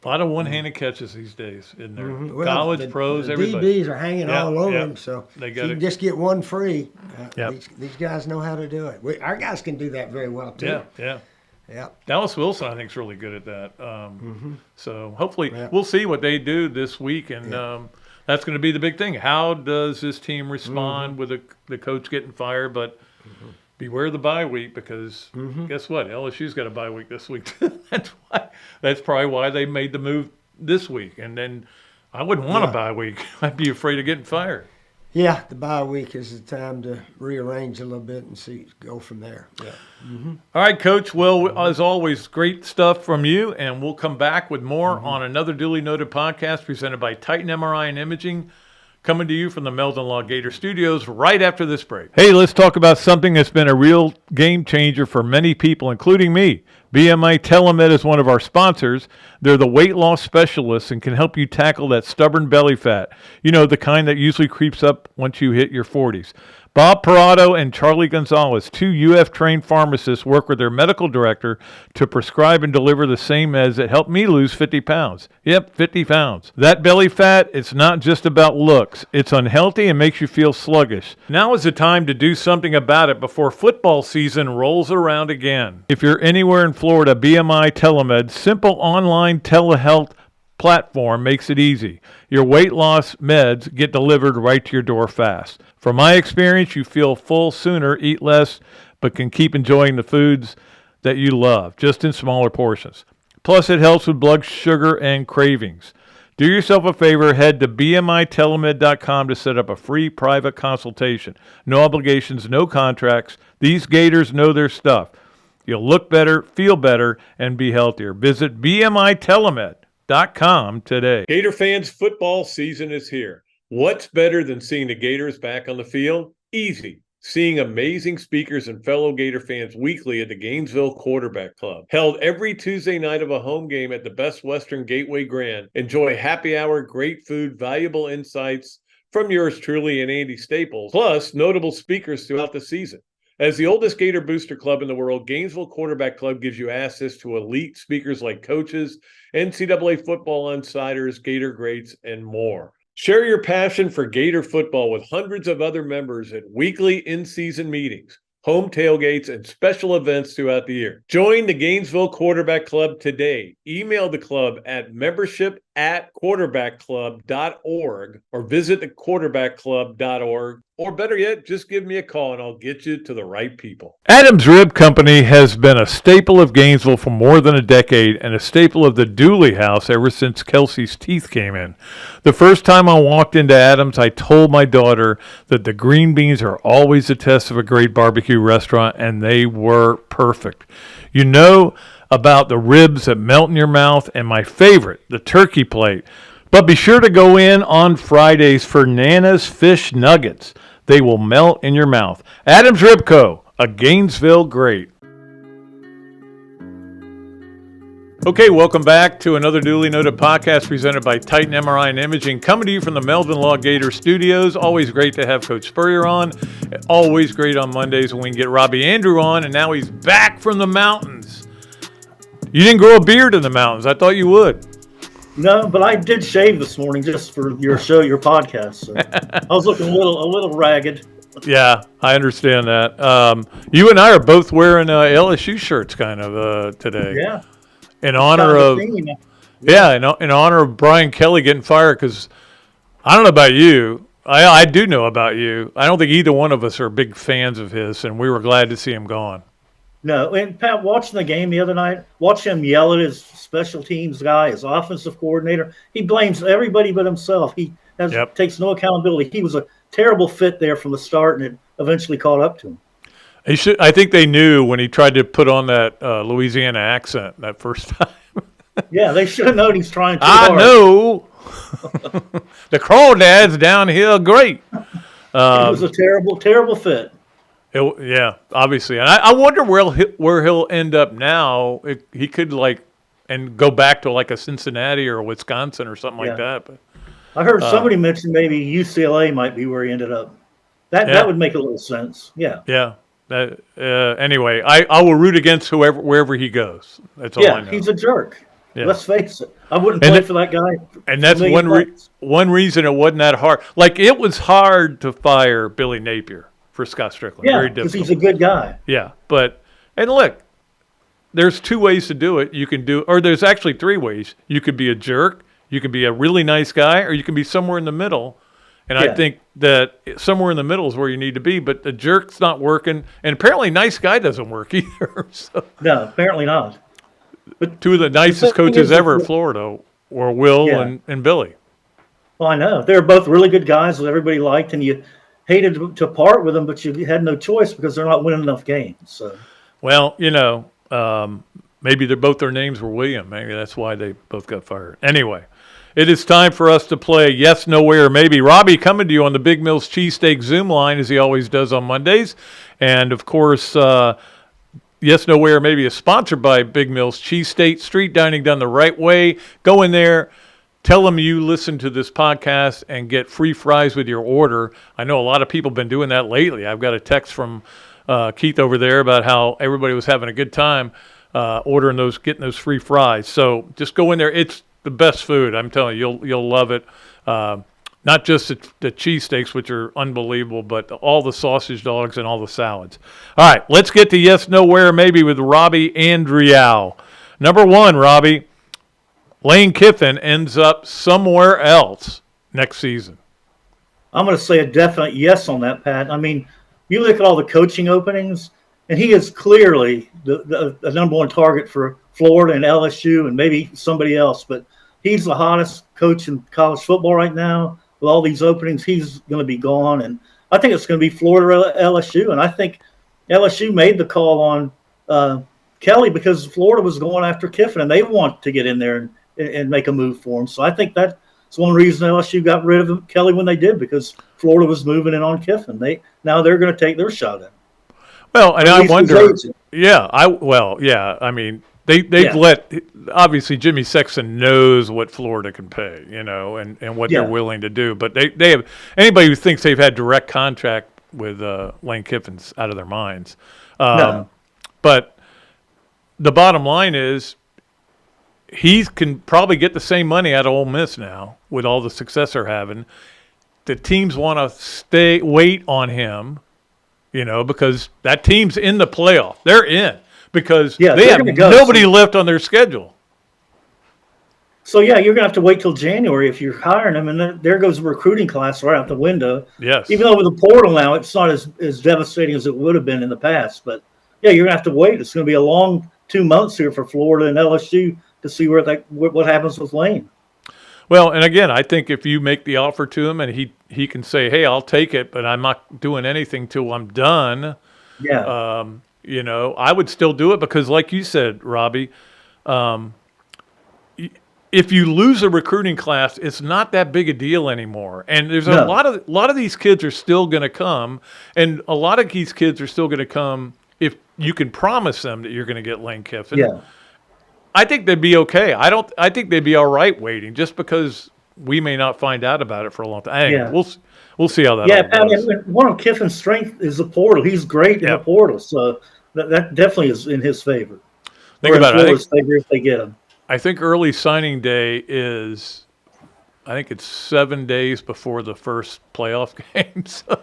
A lot of one-handed catches these days, isn't there? Well, College, pros, the everybody. DBs are hanging Yeah, all over yeah. them, so They if got you can it. just get one free. Yep. These guys know how to do it. Our guys can do that very well, too. Yeah. Yeah. Dallas Wilson, I think, is really good at that. So hopefully Yeah. we'll see what they do this week, and that's going to be the big thing. How does this team respond with the coach getting fired? But beware the bye week because guess what? LSU's got a bye week this week. That's probably why they made the move this week. And then I wouldn't want a bye week. I'd be afraid of getting fired. Yeah, the bye week is the time to rearrange a little bit and go from there. Yeah. All right, Coach. Well, as always, great stuff from you, and we'll come back with more on another Dooley Noted podcast presented by Titan MRI and Imaging, coming to you from the Meldon Law Gator Studios right after this break. Hey, let's talk about something that's been a real game changer for many people, including me. BMI TeleMed is one of our sponsors. They're the weight loss specialists and can help you tackle that stubborn belly fat. You know, the kind that usually creeps up once you hit your 40s. Bob Parado and Charlie Gonzalez, 2 UF-trained pharmacists, work with their medical director to prescribe and deliver the same meds that helped me lose 50 pounds. Yep, 50 pounds. That belly fat, it's not just about looks. It's unhealthy and makes you feel sluggish. Now is the time to do something about it before football season rolls around again. If you're anywhere in Florida, BMI TeleMed, simple online telehealth platform makes it easy. Your weight loss meds get delivered right to your door fast. From my experience, you feel full sooner, eat less, but can keep enjoying the foods that you love, just in smaller portions. Plus, it helps with blood sugar and cravings. Do yourself a favor, head to bmitelemed.com to set up a free private consultation. No obligations, no contracts. These Gators know their stuff. You'll look better, feel better, and be healthier. Visit bmitelemed.com today. Gator fans, football season is here. What's better than seeing the Gators back on the field? Easy. Seeing amazing speakers and fellow Gator fans weekly at the Gainesville Quarterback Club. Held every Tuesday night of a home game at the Best Western Gateway Grand. Enjoy happy hour, great food, valuable insights from yours truly and Andy Staples, plus notable speakers throughout the season. As the oldest Gator booster club in the world, Gainesville Quarterback Club gives you access to elite speakers like coaches, NCAA football insiders, Gator greats, and more. Share your passion for Gator football with hundreds of other members at weekly in-season meetings, home tailgates, and special events throughout the year. Join the Gainesville Quarterback Club today. Email the club at membership@quarterbackclub.org or visit thequarterbackclub.org. Or better yet, just give me a call and I'll get you to the right people. Adams Rib Company has been a staple of Gainesville for more than a decade and a staple of the Dooley house ever since Kelsey's teeth came in. The first time I walked into Adams, I told my daughter that the green beans are always a test of a great barbecue restaurant, and they were perfect. You know about the ribs that melt in your mouth, and my favorite, the turkey plate. But be sure to go in on Fridays for Nana's Fish Nuggets. They will melt in your mouth. Adams Rib Co., a Gainesville great. Okay, welcome back to another Dooley Noted podcast presented by Titan MRI and Imaging, coming to you from the Meldon Law Gator Studios. Always great to have Coach Spurrier on. Always great on Mondays when we can get Robbie Andrew on, and now he's back from the mountains. You didn't grow a beard in the mountains. I thought you would. No, but I did shave this morning just for your show, your podcast. So I was looking a little ragged. Yeah, I understand that. You and I are both wearing LSU shirts kind of today. Yeah. In honor of in honor of Brian Kelly getting fired, because I don't know about you. I do know about you. I don't think either one of us are big fans of his, and we were glad to see him gone. No, and Pat, watching the game the other night, watch him yell at his special teams guy, his offensive coordinator. He blames everybody but himself. He takes no accountability. He was a terrible fit there from the start, and it eventually caught up to him. I think they knew when he tried to put on that Louisiana accent that first time. Yeah, they should have known he's trying too I hard. know. The crawdads down here, great. It was a terrible fit. Yeah, obviously. And I wonder where he'll end up now. He could and go back to like a Cincinnati or a Wisconsin or something like that. But I heard somebody mention maybe UCLA might be where he ended up. That would make a little sense. Yeah. Yeah. Anyway, I will root against wherever he goes. That's all I know. He's a jerk. Yeah. Let's face it. I wouldn't play for that guy. And that's one reason it wasn't that hard. Like, it was hard to fire Billy Napier for Scott Strickland. Yeah, Very because difficult. he's a good guy. Yeah, and look, there's two ways to do it. There's actually three ways. You could be a jerk, you can be a really nice guy, or you can be somewhere in the middle. And I think that somewhere in the middle is where you need to be. But the jerk's not working, and apparently nice guy doesn't work either. So. No, apparently not. But two of the nicest coaches ever at Florida were Will and Billy. Well, I know. They were both really good guys that everybody liked, and you hated to part with them, but you had no choice because they're not winning enough games. So. Well, maybe their names were William. Maybe that's why they both got fired. Anyway. It is time for us to play Yes, No Way, or Maybe. Robbie coming to you on the Big Mills Cheesesteak Zoom line, as he always does on Mondays. And, of course, Yes, No Way, or Maybe is sponsored by Big Mills Cheesesteak. Street dining done the right way. Go in there. Tell them you listen to this podcast and get free fries with your order. I know a lot of people have been doing that lately. I've got a text from Keith over there about how everybody was having a good time getting those free fries. So just go in there. It's the best food. I'm telling you, you'll love it. Not just the cheesesteaks, which are unbelievable, but all the sausage dogs and all the salads. All right, let's get to Yes, No, Where, Maybe with Robbie Andrew. Number one, Robbie, Lane Kiffin ends up somewhere else next season. I'm going to say a definite yes on that, Pat. I mean, you look at all the coaching openings, and he is clearly the number one target for Florida and LSU and maybe somebody else. But he's the hottest coach in college football right now. With all these openings, he's going to be gone. And I think it's going to be Florida LSU. And I think LSU made the call on Kelly because Florida was going after Kiffin, and they want to get in there and make a move for him. So I think that's one reason LSU got rid of Kelly when they did, because Florida was moving in on Kiffin. Now they're going to take their shot at him. Well, and I wonder, I mean, they've let, obviously Jimmy Sexton knows what Florida can pay, and what they're willing to do. But they have, anybody who thinks they've had direct contact with Lane Kiffin's out of their minds. No. But the bottom line is he can probably get the same money out of Ole Miss now with all the success they're having. The teams want to wait on him, because that team's in the playoff. They're in because they have nobody left on their schedule. So, you're going to have to wait till January if you're hiring them, and then there goes the recruiting class right out the window. Yes. Even though with the portal now, it's not as devastating as it would have been in the past. But, you're going to have to wait. It's going to be a long 2 months here for Florida and LSU to see what happens with Lane. Well, and again, I think if you make the offer to him and he can say, hey, I'll take it, but I'm not doing anything till I'm done. Yeah. I would still do it because, like you said, Robbie, if you lose a recruiting class, it's not that big a deal anymore. And there's a lot of these kids are still going to come, and a lot of these kids are still going to come if you can promise them that you're going to get Lane Kiffin. Yeah. I think they'd be okay. I think they'd be all right waiting, just because we may not find out about it for a long time. Anyway, Yeah. we'll see how that Yeah, all goes. and one of Kiffin's strength is the portal. He's great in the Yep. portal, so that definitely is in his favor. Think Or in about it. Florida's favor if they get him. I think early signing day is, I think it's 7 days before the first playoff game, so,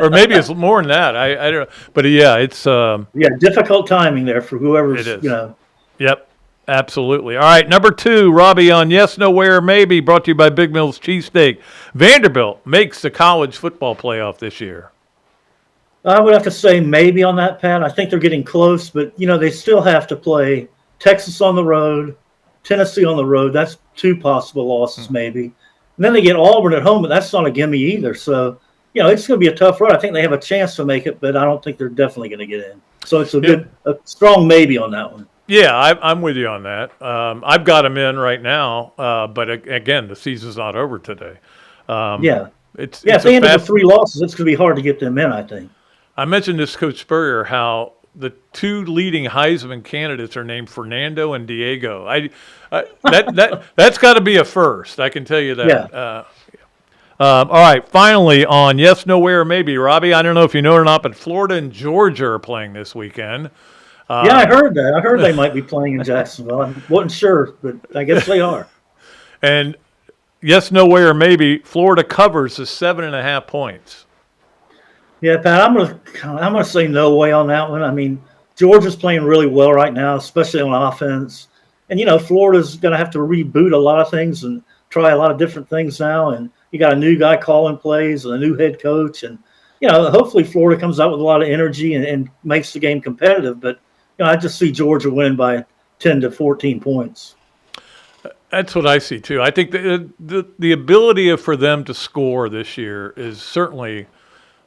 or maybe it's more than that. I don't know, but yeah, it's Yeah, difficult timing there for whoever's, It is. you know. Yep, absolutely. All right, number 2, Robbie on Yes, No, Where, Maybe, brought to you by Big Mills Cheesesteak. Vanderbilt makes the college football playoff this year. I would have to say maybe on that, Pat. I think they're getting close, but, you know, they still have to play Texas on the road, Tennessee on the road. That's 2 possible losses maybe. And then they get Auburn at home, but that's not a gimme either. So, you know, it's going to be a tough run. I think they have a chance to make it, but I don't think they're definitely going to get in. So it's a strong maybe on that one. Yeah, I'm with you on that. I've got them in right now, but again, the season's not over today. If they end up with 3 losses, it's going to be hard to get them in, I think. I mentioned this, Coach Spurrier, how the 2 leading Heisman candidates are named Fernando and Diego. That's got to be a first. I can tell you that. Yeah. All right, finally on Yes, No, Where, Maybe, Robbie. I don't know if you know it or not, but Florida and Georgia are playing this weekend. Yeah, I heard that. I heard they might be playing in Jacksonville. I wasn't sure, but I guess they are. And Yes, No, Where, Maybe, Florida covers the 7.5 points. Yeah, Pat, I'm gonna say no way on that one. I mean, Georgia's playing really well right now, especially on offense. And you know, Florida's gonna have to reboot a lot of things and try a lot of different things now. And you got a new guy calling plays and a new head coach, and you know, hopefully Florida comes out with a lot of energy and makes the game competitive. But you know, I just see Georgia win by 10 to 14 points. That's what I see too. I think the ability for them to score this year is certainly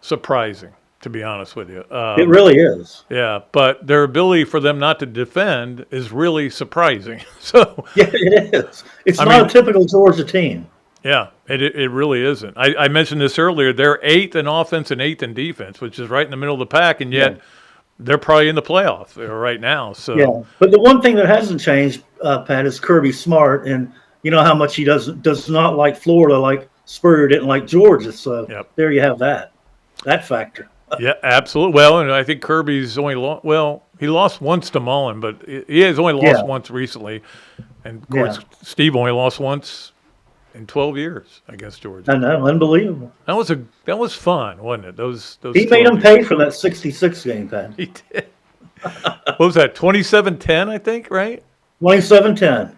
surprising, to be honest with you. It really is. Yeah, but their ability for them not to defend is really surprising. So yeah, it is. It's not a typical Georgia team. Yeah, it really isn't. I mentioned this earlier. They're 8th in offense and 8th in defense, which is right in the middle of the pack, and yet they're probably in the playoff right now. So yeah, but the one thing that hasn't changed, Pat, is Kirby Smart, and you know how much he does not like Florida, like Spurrier didn't like Georgia. So there you have that factor. Yeah, absolutely. Well, and I think Kirby's only he lost once to Mullen, but he has only lost once recently, and of course Steve only lost once in 12 years against Georgia. I know, unbelievable. That was fun, wasn't it? Those he made him pay for that 66 game, Pat. He did. What was that? 27-10, I think, right? 27-10.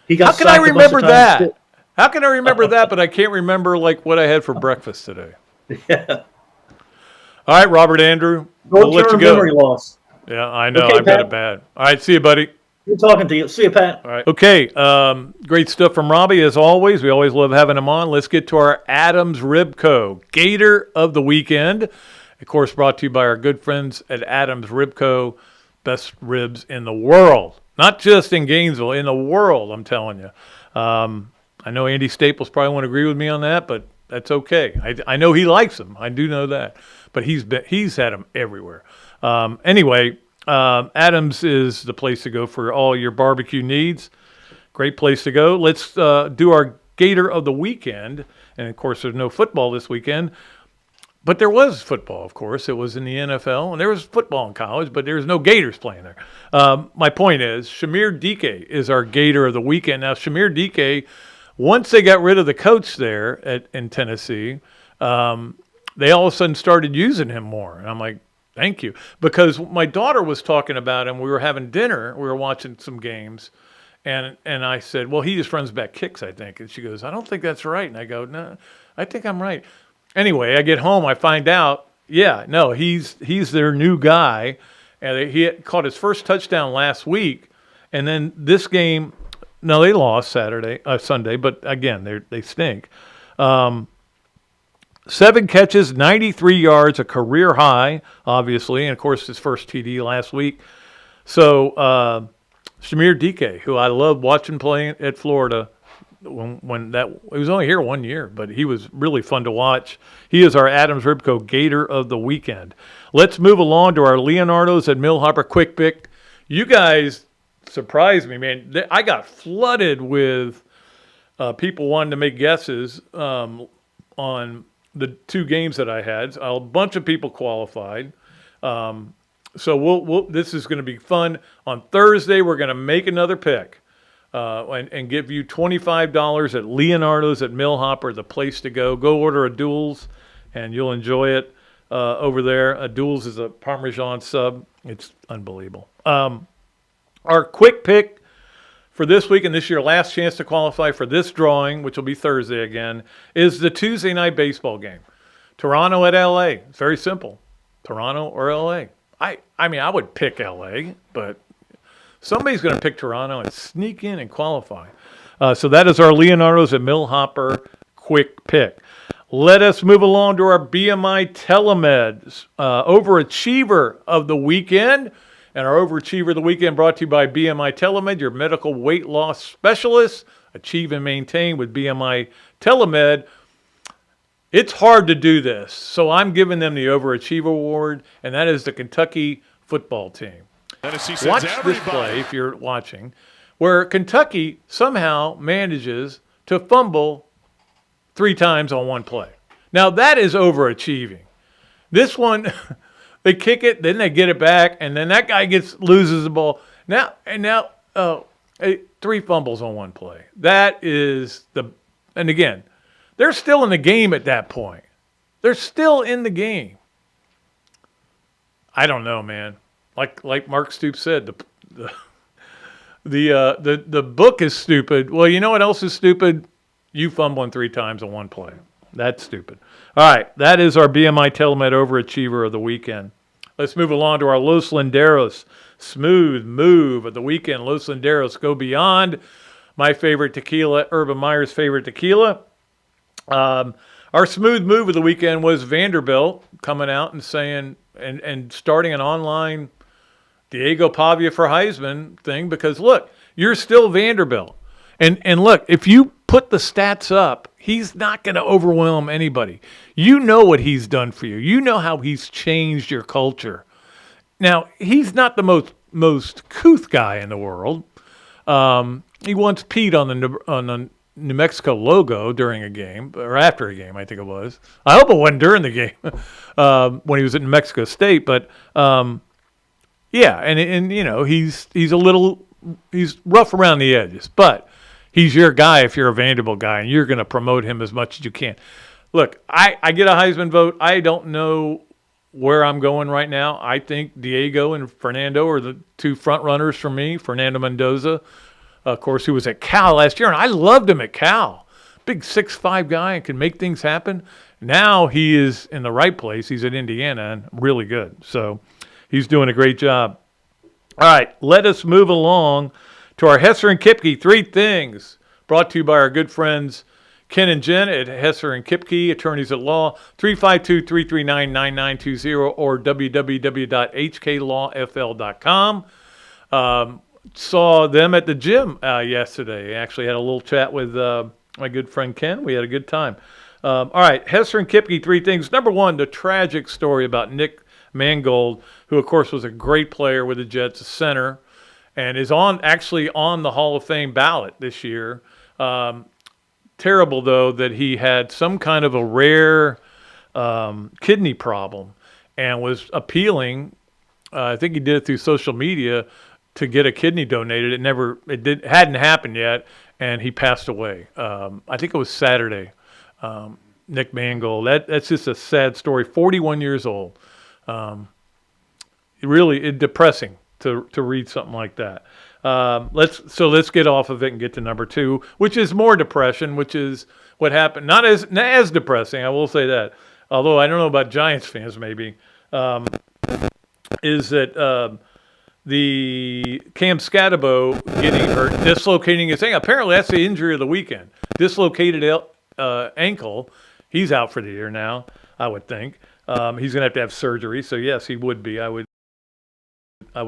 He got. How can I remember that? How can I remember that? But I can't remember like what I had for breakfast today. Yeah. All right, Robert Andrew. We'll let you go. Memory loss. Yeah, I know. Okay, I've got it bad. All right, see you, buddy. Good talking to you. See you, Pat. All right. Okay, great stuff from Robbie, as always. We always love having him on. Let's get to our Adams Rib Co. Gator of the Weekend. Of course, brought to you by our good friends at Adams Rib Co. Best ribs in the world. Not just in Gainesville, in the world, I'm telling you. I know Andy Staples probably won't agree with me on that, but that's okay. I know he likes them. I do know that. But he's had them everywhere. Anyway, Adams is the place to go for all your barbecue needs. Great place to go. Let's do our Gator of the Weekend. And, of course, there's no football this weekend. But there was football, of course. It was in the NFL. And there was football in college, but there's no Gators playing there. My point is, Shamir Dike is our Gator of the Weekend. Now, Shamir Dike, once they got rid of the coach there in Tennessee, they all of a sudden started using him more. And I'm like, thank you. Because my daughter was talking about him. We were having dinner. We were watching some games. And I said, well, he just runs back kicks, I think. And she goes, I don't think that's right. And I go, no, I think I'm right. Anyway, I get home. I find out, he's their new guy. And he had caught his first touchdown last week. And then this game, no, they lost Sunday. But, again, they stink. 7 catches, 93 yards, a career high, obviously, and of course his first TD last week. So Shamir Dike, who I love watching playing at Florida, he was only here 1 year, but he was really fun to watch. He is our Adams Ribco Gator of the Weekend. Let's move along to our Leonardo's at Millhopper Quick Pick. You guys surprised me, man. I got flooded with people wanting to make guesses on the 2 games that I had. A bunch of people qualified. So this is going to be fun. On Thursday, we're going to make another pick and give you $25 at Leonardo's at Millhopper, the place to go. Go order a Dool's, and you'll enjoy it over there. A Dool's is a Parmesan sub. It's unbelievable. Our quick pick for this week, and this is your last chance to qualify for this drawing, which will be Thursday again, is the Tuesday night baseball game. Toronto at L.A. It's very simple. Toronto or L.A. I mean, I would pick L.A., but somebody's going to pick Toronto and sneak in and qualify. So that is our Leonardo's at Millhopper quick pick. Let us move along to our BMI TeleMed Overachiever of the weekend. And our Overachiever of the weekend brought to you by BMI TeleMed, your medical weight loss specialist. Achieve and maintain with BMI TeleMed. It's hard to do this, so I'm giving them the Overachiever Award, and that is the Kentucky football team. Watch this play, if you're watching, where Kentucky somehow manages to fumble 3 times on one play. Now, that is overachieving. This one, they kick it, then they get it back, and then that guy loses the ball. Now, 3 fumbles on one play. That is and again, they're still in the game at that point. They're still in the game. I don't know, man. Like Mark Stoops said, the book is stupid. Well, you know what else is stupid? You fumbling 3 times on one play. That's stupid. All right, that is our BMI TeleMed Overachiever of the weekend. Let's move along to our Los Linderos Smooth Move of the weekend. Los Linderos go beyond my favorite tequila, Urban Meyer's favorite tequila. Our smooth move of the weekend was Vanderbilt coming out and saying and starting an online Diego Pavia for Heisman thing because, look, you're still Vanderbilt. And look, if you put the stats up, he's not going to overwhelm anybody. You know what he's done for you. You know how he's changed your culture. Now, he's not the most couth guy in the world. He once peed on the New Mexico logo during a game, or after a game, I think it was. I hope it wasn't during the game when he was at New Mexico State. But, yeah, and you know, he's rough around the edges. But he's your guy if you're a Vanderbilt guy, and you're going to promote him as much as you can. Look, I get a Heisman vote. I don't know where I'm going right now. I think Diego and Fernando are the 2 front runners for me. Fernando Mendoza, of course, who was at Cal last year, and I loved him at Cal. Big 6'5" guy and can make things happen. Now he is in the right place. He's at Indiana and really good. So he's doing a great job. All right, let us move along to our Hesser and Kipke 3 things brought to you by our good friends Ken and Jen at Hesser and Kipke, attorneys at law, 352-339-9920 or www.hklawfl.com. Saw them at the gym yesterday. Actually had a little chat with my good friend Ken. We had a good time. All right, Hesser and Kipke, 3 things. Number 1, the tragic story about Nick Mangold, who, of course, was a great player with the Jets, a center, and is actually on the Hall of Fame ballot this year. Terrible, though, that he had some kind of a rare kidney problem and was appealing. I think he did it through social media to get a kidney donated. It hadn't happened yet, and he passed away. I think it was Saturday. Nick Mangold. That's just a sad story. 41 years old. Really depressing to read something like that. Let's get off of it and get to number 2, which is more depression, which is what happened. Not as depressing, I will say that. Although I don't know about Giants fans, maybe, is that the Cam Scatabo getting hurt, dislocating his ankle. Apparently, that's the injury of the weekend. Dislocated ankle. He's out for the year now, I would think. He's going to have surgery. So yes, he would be. I would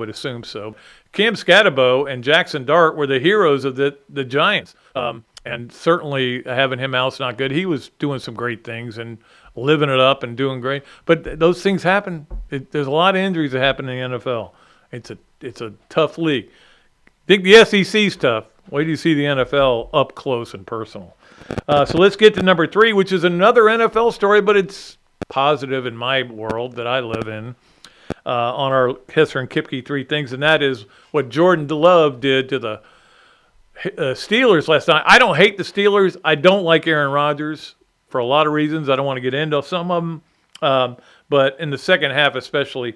assume so. Cam Scatabo and Jackson Dart were the heroes of the Giants. And certainly having him out's not good. He was doing some great things and living it up and doing great. But those things happen. There's a lot of injuries that happen in the NFL. It's a tough league. Think the SEC's tough. Wait till you see the NFL up close and personal. So let's get to number 3, which is another NFL story, but it's positive in my world that I live in. On our Hesser and Kipke 3 things, and that is what Jordan Love did to the Steelers last night. I don't hate the Steelers. I don't like Aaron Rodgers for a lot of reasons. I don't want to get into some of them. But in the second half especially,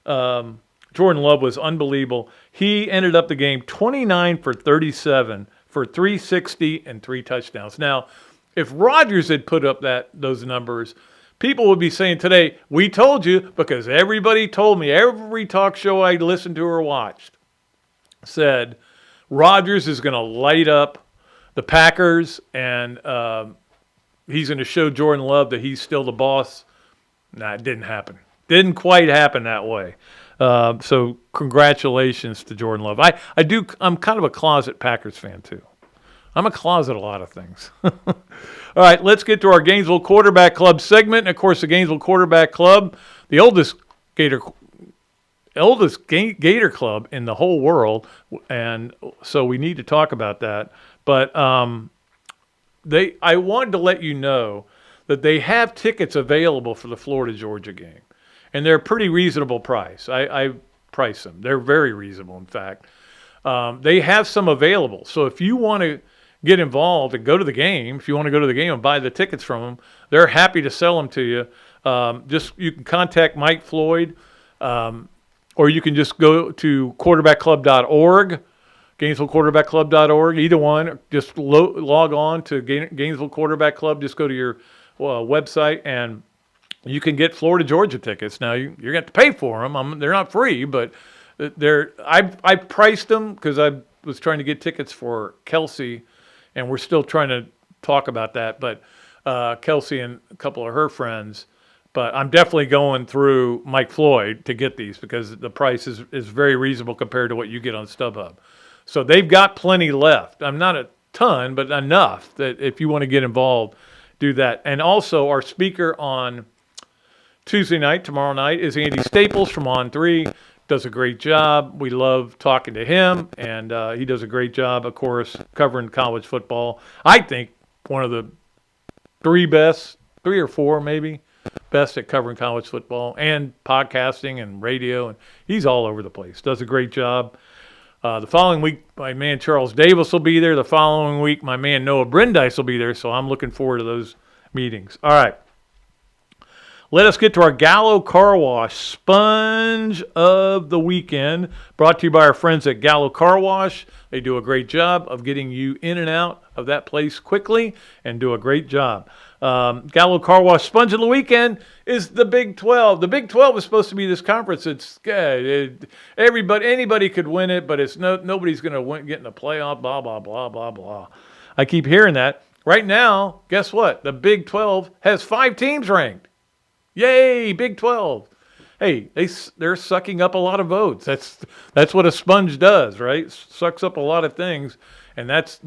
Jordan Love was unbelievable. He ended up the game 29 for 37 for 360 and 3 touchdowns. Now, if Rodgers had put up those numbers, people would be saying today, we told you, because everybody told me, every talk show I listened to or watched said Rodgers is going to light up the Packers and he's going to show Jordan Love that he's still the boss. Nah, it didn't happen. Didn't quite happen that way. So congratulations to Jordan Love. I'm kind of a closet Packers fan too. I'm a closet a lot of things. All right, let's get to our Gainesville Quarterback Club segment. And of course, the Gainesville Quarterback Club, the oldest Gator club in the whole world, and so we need to talk about that. But I wanted to let you know that they have tickets available for the Florida-Georgia game, and they're a pretty reasonable price. I price them. They're very reasonable, in fact. They have some available. So if you want to get involved and go to the game, if you want to go to the game and buy the tickets from them, they're happy to sell them to you. You can contact Mike Floyd, or you can just go to quarterbackclub.org, GainesvilleQuarterbackClub.org, either one. Just log on to Gainesville Quarterback Club. Just go to your website, and you can get Florida Georgia tickets. Now, you're going to have to pay for them. They're not free, but I priced them because I was trying to get tickets for Kelsey, and we're still trying to talk about that. But Kelsey and a couple of her friends. But I'm definitely going through Mike Floyd to get these because the price is very reasonable compared to what you get on StubHub. So they've got plenty left. I'm not a ton, but enough that if you want to get involved, do that. And also our speaker on Tuesday night, tomorrow night, is Andy Staples from On3. Does a great job. We love talking to him, and he does a great job, of course, covering college football. I think one of the 3 or 4 maybe, best at covering college football and podcasting and radio, and he's all over the place. Does a great job. The following week, my man Charles Davis will be there. The following week, my man Noah Brindise will be there, so I'm looking forward to those meetings. All right. Let us get to our Gallo Car Wash Sponge of the Weekend, brought to you by our friends at Gallo Car Wash. They do a great job of getting you in and out of that place quickly and do a great job. Gallo Car Wash Sponge of the Weekend is the Big 12. The Big 12 is supposed to be this conference. It's anybody could win it, but it's nobody's going to get in the playoff, blah, blah, blah, blah, blah. I keep hearing that. Right now, guess what? The Big 12 has 5 teams ranked. Yay, Big 12. Hey, they're sucking up a lot of votes. That's what a sponge does, right? Sucks up a lot of things, and that's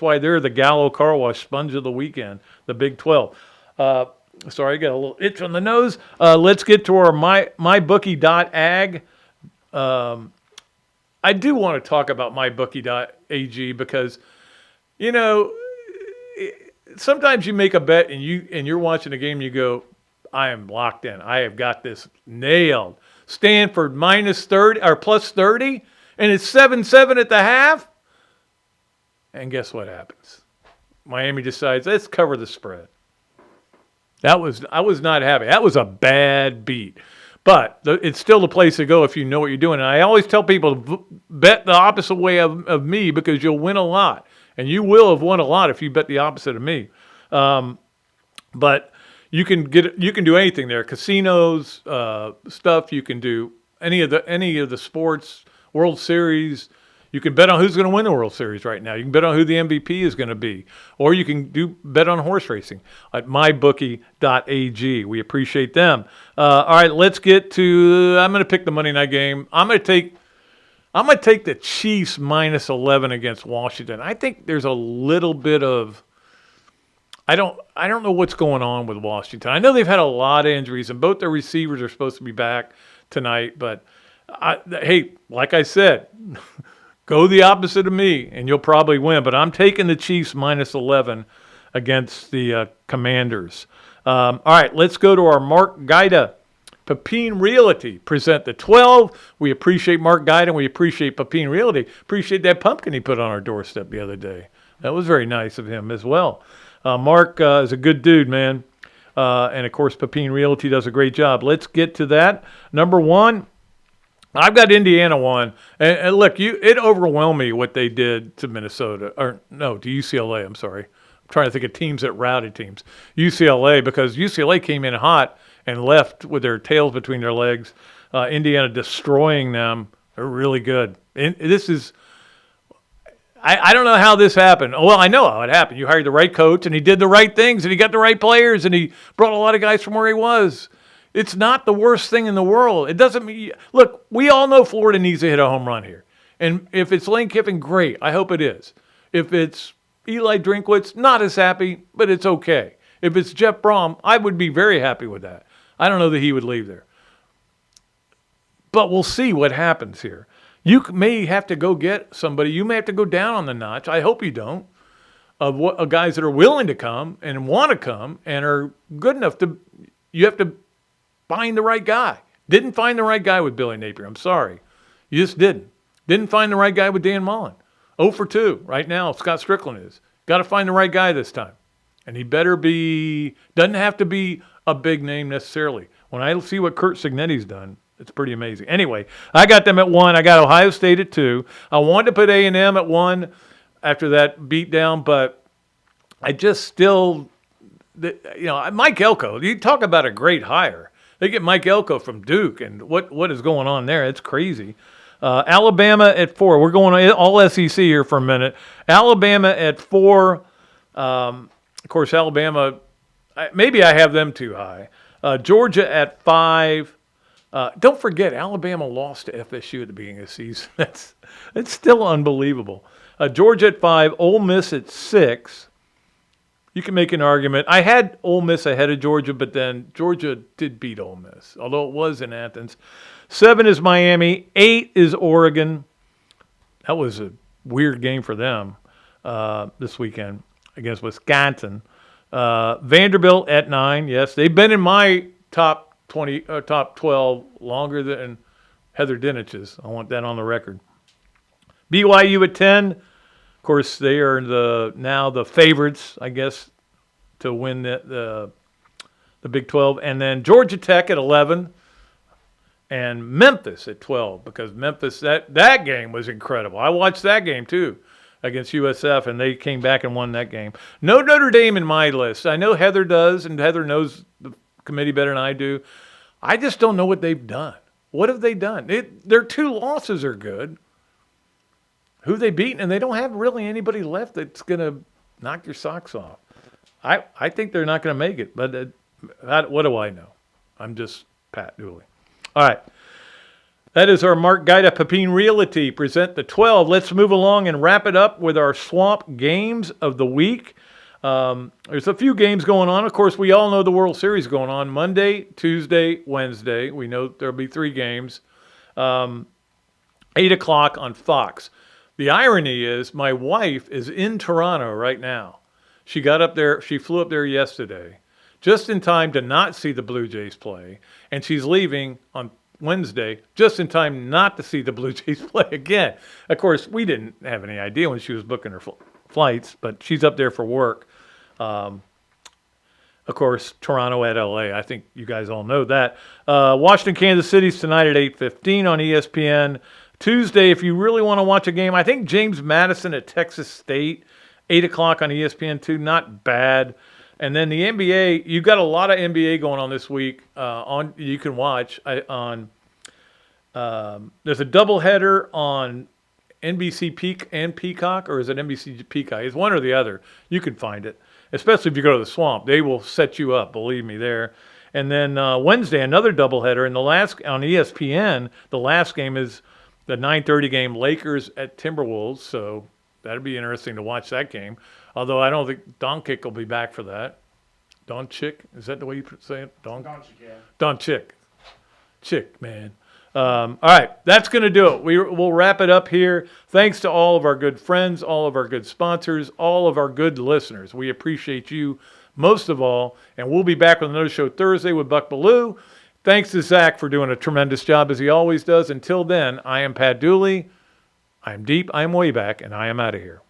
why they're the Gallo Car Wash Sponge of the Weekend, the Big 12. Sorry, I got a little itch on the nose. Let's get to our mybookie.ag. I do want to talk about mybookie.ag because, sometimes you make a bet and you're watching a game and you go, I am locked in. I have got this nailed. Stanford minus 30 or plus 30, and it's 7-7 at the half. And guess what happens? Miami decides, let's cover the spread. I was not happy. That was a bad beat. But it's still the place to go if you know what you're doing. And I always tell people to bet the opposite way of me because you'll win a lot. And you will have won a lot if you bet the opposite of me. But you can do anything there. Casinos, stuff. You can do any of the sports, World Series. You can bet on who's going to win the World Series right now. You can bet on who the MVP is going to be, or you can bet on horse racing at mybookie.ag. We appreciate them. All right, let's get to. I'm going to pick the Monday night game. I'm going to take the Chiefs minus 11 against Washington. I think there's a little bit of. I don't know what's going on with Washington. I know they've had a lot of injuries, and both their receivers are supposed to be back tonight. But, hey, like I said, Go the opposite of me, and you'll probably win. But I'm taking the Chiefs minus 11 against the Commanders. All right, let's go to our Mark Gaida. Pepin Realty present the 12. We appreciate Mark Gaida, and we appreciate Pepin Realty. Appreciate that pumpkin he put on our doorstep the other day. That was very nice of him as well. Mark is a good dude, man. And, of course, Pepin Realty does a great job. Let's get to that. Number one, I've got Indiana one. And look, it overwhelmed me what they did to Minnesota. Or, no, to UCLA, I'm sorry. I'm trying to think of teams that routed teams. UCLA, because UCLA came in hot and left with their tails between their legs. Indiana destroying them. They're really good. And this is... I don't know how this happened. Well, I know how it happened. You hired the right coach, and he did the right things, and he got the right players, and he brought a lot of guys from where he was. It's not the worst thing in the world. It doesn't mean... Look, we all know Florida needs to hit a home run here. And if it's Lane Kiffin, great. I hope it is. If it's Eli Drinkwitz, not as happy, but it's okay. If it's Jeff Brom, I would be very happy with that. I don't know that he would leave there. But we'll see what happens here. You may have to go get somebody. You may have to go down on the notch. I hope you don't. Of guys that are willing to come and want to come and are good enough to. You have to find the right guy. Didn't find the right guy with Billy Napier. I'm sorry. You just didn't. Didn't find the right guy with Dan Mullen. 0 for 2 right now. Scott Strickland is. Got to find the right guy this time. And he better be. Doesn't have to be a big name necessarily. When I see what Kurt Signetti's done, it's pretty amazing. Anyway, I got them at 1. I got Ohio State at 2. I wanted to put A&M at 1 after that beatdown, but I just still, Mike Elko. You talk about a great hire. They get Mike Elko from Duke, and what is going on there? It's crazy. Alabama at 4. We're going all SEC here for a minute. Alabama at 4. Of course, Alabama. Maybe I have them too high. Georgia at 5. Don't forget, Alabama lost to FSU at the beginning of the season. That's still unbelievable. Georgia at 5, Ole Miss at 6. You can make an argument. I had Ole Miss ahead of Georgia, but then Georgia did beat Ole Miss, although it was in Athens. 7 is Miami. 8 is Oregon. That was a weird game for them this weekend against Wisconsin. Vanderbilt at 9. Yes, they've been in my top 12 longer than Heather Dinich's. I want that on the record. BYU at 10. Of course, they are now the favorites, I guess, to win the Big 12. And then Georgia Tech at 11. And Memphis at 12, because Memphis, that game was incredible. I watched that game too against USF, and they came back and won that game. No Notre Dame in my list. I know Heather does, and Heather knows the committee better than I do. I just don't know what they've done. What have they done? Their 2 losses are good. Who they beaten, and they don't have really anybody left that's going to knock your socks off. I think they're not going to make it, but what do I know? I'm just Pat Dooley. All right. That is our Mark Gaida Pepin Realty present the 12. Let's move along and wrap it up with our Swamp Games of the Week. There's a few games going on. Of course, we all know the World Series going on Monday, Tuesday, Wednesday. We know there'll be 3 games. 8 o'clock on Fox. The irony is my wife is in Toronto right now. She got up there. She flew up there yesterday just in time to not see the Blue Jays play. And she's leaving on Wednesday just in time not to see the Blue Jays play again. Of course, we didn't have any idea when she was booking her flights, but she's up there for work. Of course, Toronto at LA. I think you guys all know that. Washington, Kansas City's tonight at 8:15 on ESPN. Tuesday, if you really want to watch a game, I think James Madison at Texas State, 8 o'clock on ESPN2. Not bad. And then the NBA, you've got a lot of NBA going on this week. You can watch on. There's a doubleheader on NBC Peak and Peacock, or is it NBC Peacock? It's one or the other. You can find it, especially if you go to the Swamp. They will set you up, believe me, there. And then Wednesday, another doubleheader. And on ESPN, the last game is the 9:30 game, Lakers at Timberwolves. So that'd be interesting to watch that game. Although I don't think Doncic will be back for that. Doncic, is that the way you say it? Doncic, yeah. Doncic. Chick, man. All right, that's going to do it. We'll wrap it up here. Thanks to all of our good friends, all of our good sponsors, all of our good listeners. We appreciate you most of all, and we'll be back with another show Thursday with Buck Bellew. Thanks to Zach for doing a tremendous job as he always does. Until then, I am Pat Dooley. I am deep, I am way back, and I am out of here.